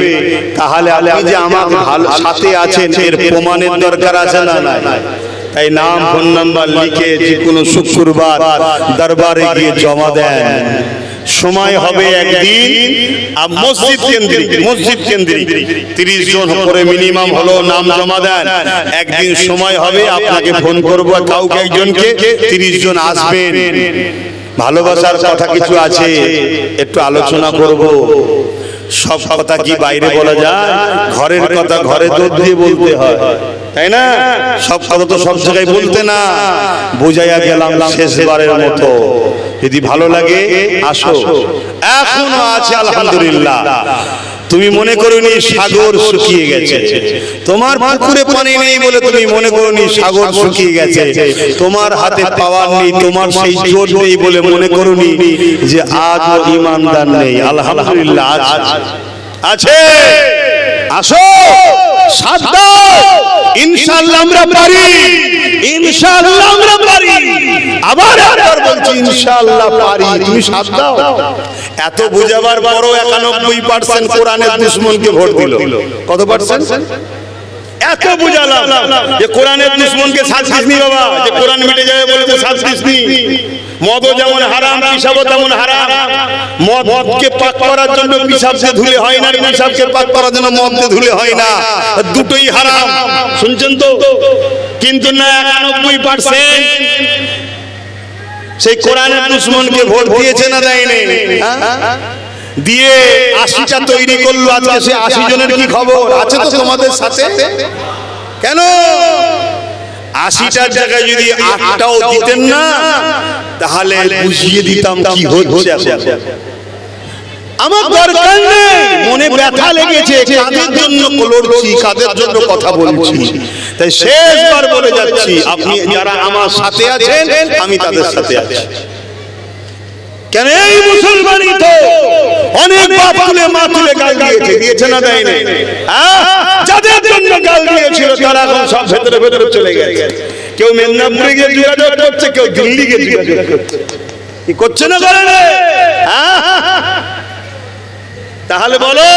তাহলে আপনি যে আমার ভালো সাথে আছেন এর প্রমাণের দরকার আছে না? তাই নাম ফোন নাম্বার লিখে যে কোনো শুক্রবার দরবারে গিয়ে জমা দেন। সময় হবে একদিন, মসজিদ কেন্দ্রিক 30 জন করে মিনিমাম হলো নাম জমা দেন। একদিন সময় হবে, আপনাকে ফোন করবো, কাউকে একজনকে, 30 জন আসবেন। ভালোবাসার কথা কিছু আছে, একটু আলোচনা করব। সব কথা কি বাইরে বলা যায়? ঘরের কথা ঘরে দোর দিয়ে বলতে হয়, তাই না? সব কথা তো সব জায়গায় বলতে না। বুঝাইয়া গেলাম শেষবারের মতো। যদি ভালো লাগে আসো, এখনো আছে আলহামদুলিল্লাহ। তুমি মনে করোনি সাগর শুকিয়ে গেছে, তোমার পুকুরে পানি নেই বলে তুমি মনে করোনি সাগর শুকিয়ে গেছে। তোমার হাতে পাওয়ার নেই, তোমার সেই জোর নেই বলে মনে করোনি যে আজও ঈমানদার নেই। আলহামদুলিল্লাহ আছে। আসো, সাথ দাও, ইনশাআল্লাহ আমরা পারি, ইনশাআল্লাহ আমরা পারি। আবার একবার বলছি, ইনশাআল্লাহ পারি, তুমি সাথ দাও। এত বুঝাবার পরও 91% কোরআনের দুশমনকে ভোট দিল। কত পার্সেন্ট? এত বুঝালাম যে কোরআনের দুশমনকে সাথ দিসনি বাবা, যে কোরআন মিটে যাবে বলেছে সাথ দিসনি। মদও যেমন হারাম, পিশাবও তেমন হারাম। মদকে পাক করার জন্য পিশাবকে ধুলে হয় না, পিশাবকে পাক করার জন্য মদকে ধুলে হয় না, দুটোই হারাম। শুনছেন তো? কিন্তু না, 91% সেই কোরআনের দুশমনকে ভোট দিয়েছে না দেয়নি? দিয়ে 80টা তৈরি করলো। আজকে সে 80 জনের কি খবর আছে তো তোমাদের সাথে? কেন 80টার জায়গায় যদি 8টাও দিতেন না, তাহলে বুঝিয়ে দিতাম কি হচ্ছে। আমার দরকার নেই। মনে ব্যথা লেগেছে, কাদের জন্য লড়ছি, কাদের জন্য কথা বলছি। তাই শেষবার বলে যাচ্ছি, আপনি যারা আমার সাথে আছেন, আমি তাদের সাথে আছি। কেন এই মুসলমানই তো অনেক বাপ তুলে মা তুলে গাল দিয়েছে, দিয়েছে না দেয়নি? যাদের জন্য গাল দিয়েছিল তারা এখন সব ভেতরে ভেতরে চলে গেছে। কেউ মেদিনীপুরে গিয়ে যোগাযোগ করছে, কেউ দিল্লি গিয়ে যোগাযোগ করছে। কি করছে না করে? তাহলে বলো,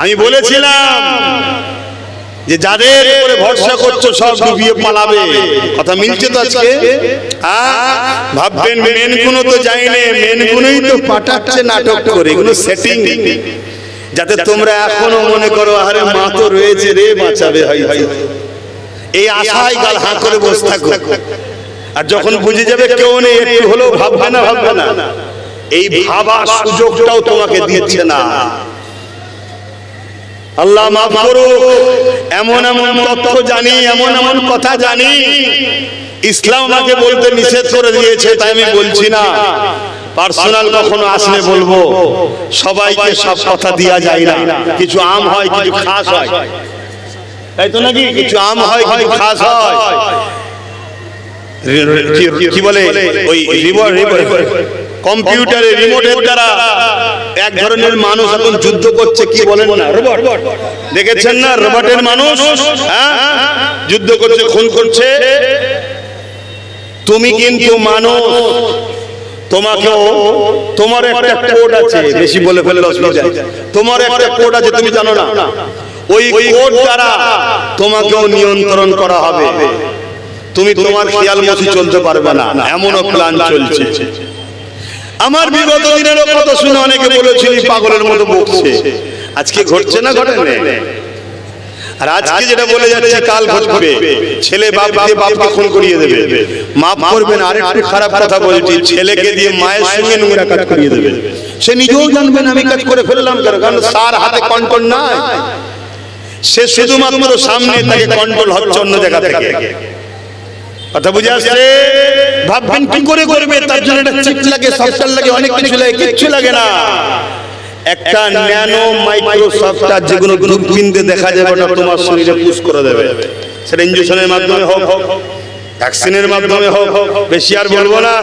আমি বলেছিলাম যে যাদের উপরে ভরসা করছো সব ডুবিয়ে পালাবে। কথা মিলছে তো আজকে? ভাববেন মেনগুলো তো যায়নি, মেনগুলোই তো পাঠাচ্ছে নাটক করে, এগুলো সেটিং, যাতে তোমরা এখনো মনে করো আরে মা তো রয়েছে রে, বাঁচাবে ভাই ভাই, এই আশায় গাল হাঁ করে বসে থাকো। আর যখন বুঝে যাবে কেউ নেই, একটু হলেও ভাববে না, ভাববে না, এই ভাবার সুযোগটাও তোমাকে দিচ্ছে না। আল্লাহ মাফ করুক। এমন এমন তথ্য জানি, এমন এমন কথা জানি, ইসলাম আমাকে বলতে নিষেধ করে দিয়েছে, তাই আমি বলছি না। পার্সোনাল কখনো আসলে বলবো, সবাইকে সব কথা দেওয়া যায় না। কিছু আম হয়, কিছু খাস হয়, তাই তো নাকি? কিছু আম হয়, কিছু খাস হয়। কি বলে ওই কম্পিউটারে রিমোটের দ্বারা এক ধরনের মানুষ এখন যুদ্ধ করছে, কি বলেন না, রোবট। দেখেছেন না রোবটের মানুষ যুদ্ধ করছে, খুন করছে। তুমি কিন্তু মানুষ, তোমাকেও তোমার একটা কোড আছে, বেশি বলে ফেললে অসুবিধা। তোমার একটা কোড আছে, তুমি জানো না? ওই কোড দ্বারা তোমাকেও নিয়ন্ত্রণ করা হবে। তুমি তোমার খেয়াল মতো চলতে পারবে না, এমনও প্ল্যান চলছে। আমার বিগত দিনেরও কথা শুনে অনেকে বলেছিল পাগলের মতো বকছে। আজকে ঘটছে না, ঘটে না? আর আজকে যেটা বলে যাচ্ছে কাল ঘটবে। ছেলে বাপ দিয়ে বাপকে খুন করিয়ে দেবে, মাফ করবেন আরেকটু খারাপ কথা বলছি, ছেলেকে দিয়ে মায়ের সঙ্গে নোংরা কাজ করিয়ে দেবে। সে নিজেও জানবেন আমি কাজ করে ফেললাম কেন, কারণ তার হাতে কন্ট্রোল নাই। সে শুধুমাত্র সামনে, তাকে কন্ট্রোল হচ্ছে অন্য জায়গা থেকে। কথা বুঝে আসছে? ভাববেন কি করে করবে, তার জন্য একটা চিপ লাগে, সফটওয়্যার লাগে, অনেক কিছু লাগে। কিচ্ছু লাগে না, একটা ন্যানো মাইক্রো সফটওয়্যার, যেগুলো দূরবীনতে দেখা যাবে না, তোমার শরীরে পুশ করে দেবে। সেটা ইনজেকশনের মাধ্যমে হোক, ভ্যাকসিনের মাধ্যমে হোক, বেশি আর বলবো না,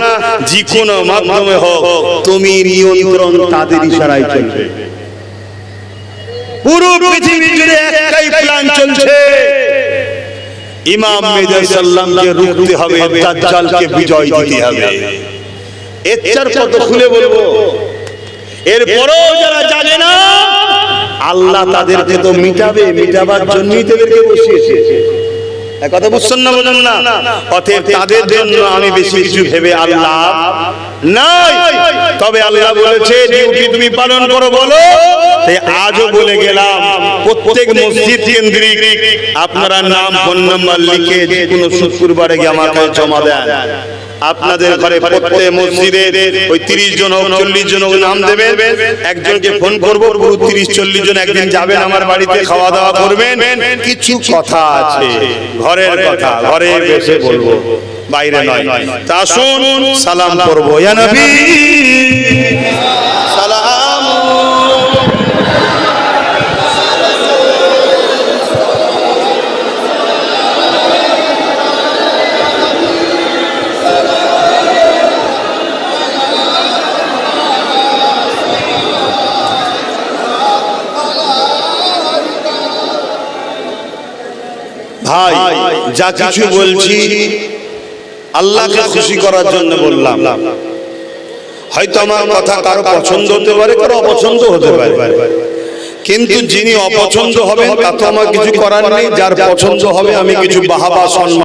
যে কোনো মাধ্যমে হোক, তুমি নিয়ন্ত্রণ তাদের ইশারায় চলবে। পুরো পৃথিবী জুড়ে একটাই প্ল্যান চলছে, ইমাম মেহদী সাল্লামকে রুখতে হবে, দাজ্জালকে বিজয় দিতে হবে। এর চার কত খুলে বলবো। এরপরও যারা জানে না, আল্লাহ তাদেরকে তো মিটাবে, মিটাবার জন্যই তাদেরকে বসিয়েছে। কথা বুঝছেন না, বলেন না? অতএব তাদের জন্য আমি বেশি কিছু ভেবে আল্লাহ নাই। তবে আল্লাহ বলেছে ডিউটি তুমি পালন করো, বলো। তাই আজও বলে গেলাম, প্রত্যেক মসজিদ কেন্দ্রিক আপনারা নাম, ফোন নাম্বার লিখে যে কোনো শুক্রবারে গিয়ে আমার কাছে জমা দেন। আপনাদের ঘরে প্রত্যেক মসজিদে ওই 30 জন হোক, 40 জন হোক, নাম দেবেন। একজনকে ফোন করবো, পুরো 30-40 জন একদিন যাবেন আমার বাড়িতে, খাওয়া দাওয়া করবেন। কিছু কথা আছে, ঘরের কথা, ঘরে বসে বলবো, বাইরে নয়। তা আসুন সালাম করবো। ইয়া নবী সালাম। ভাই যা কিছু বলছি আল্লাহকে খুশি করার জন্য বললাম। হয়তো আমার কথা কারো পছন্দ হতে পারে, কারো অপছন্দ হতে পারে, কিন্তু যিনি অপছন্দ হবে তা তো আমার কিছু করার নেই। যার পছন্দ হবে আমি কিছু বাহাবা সম্মান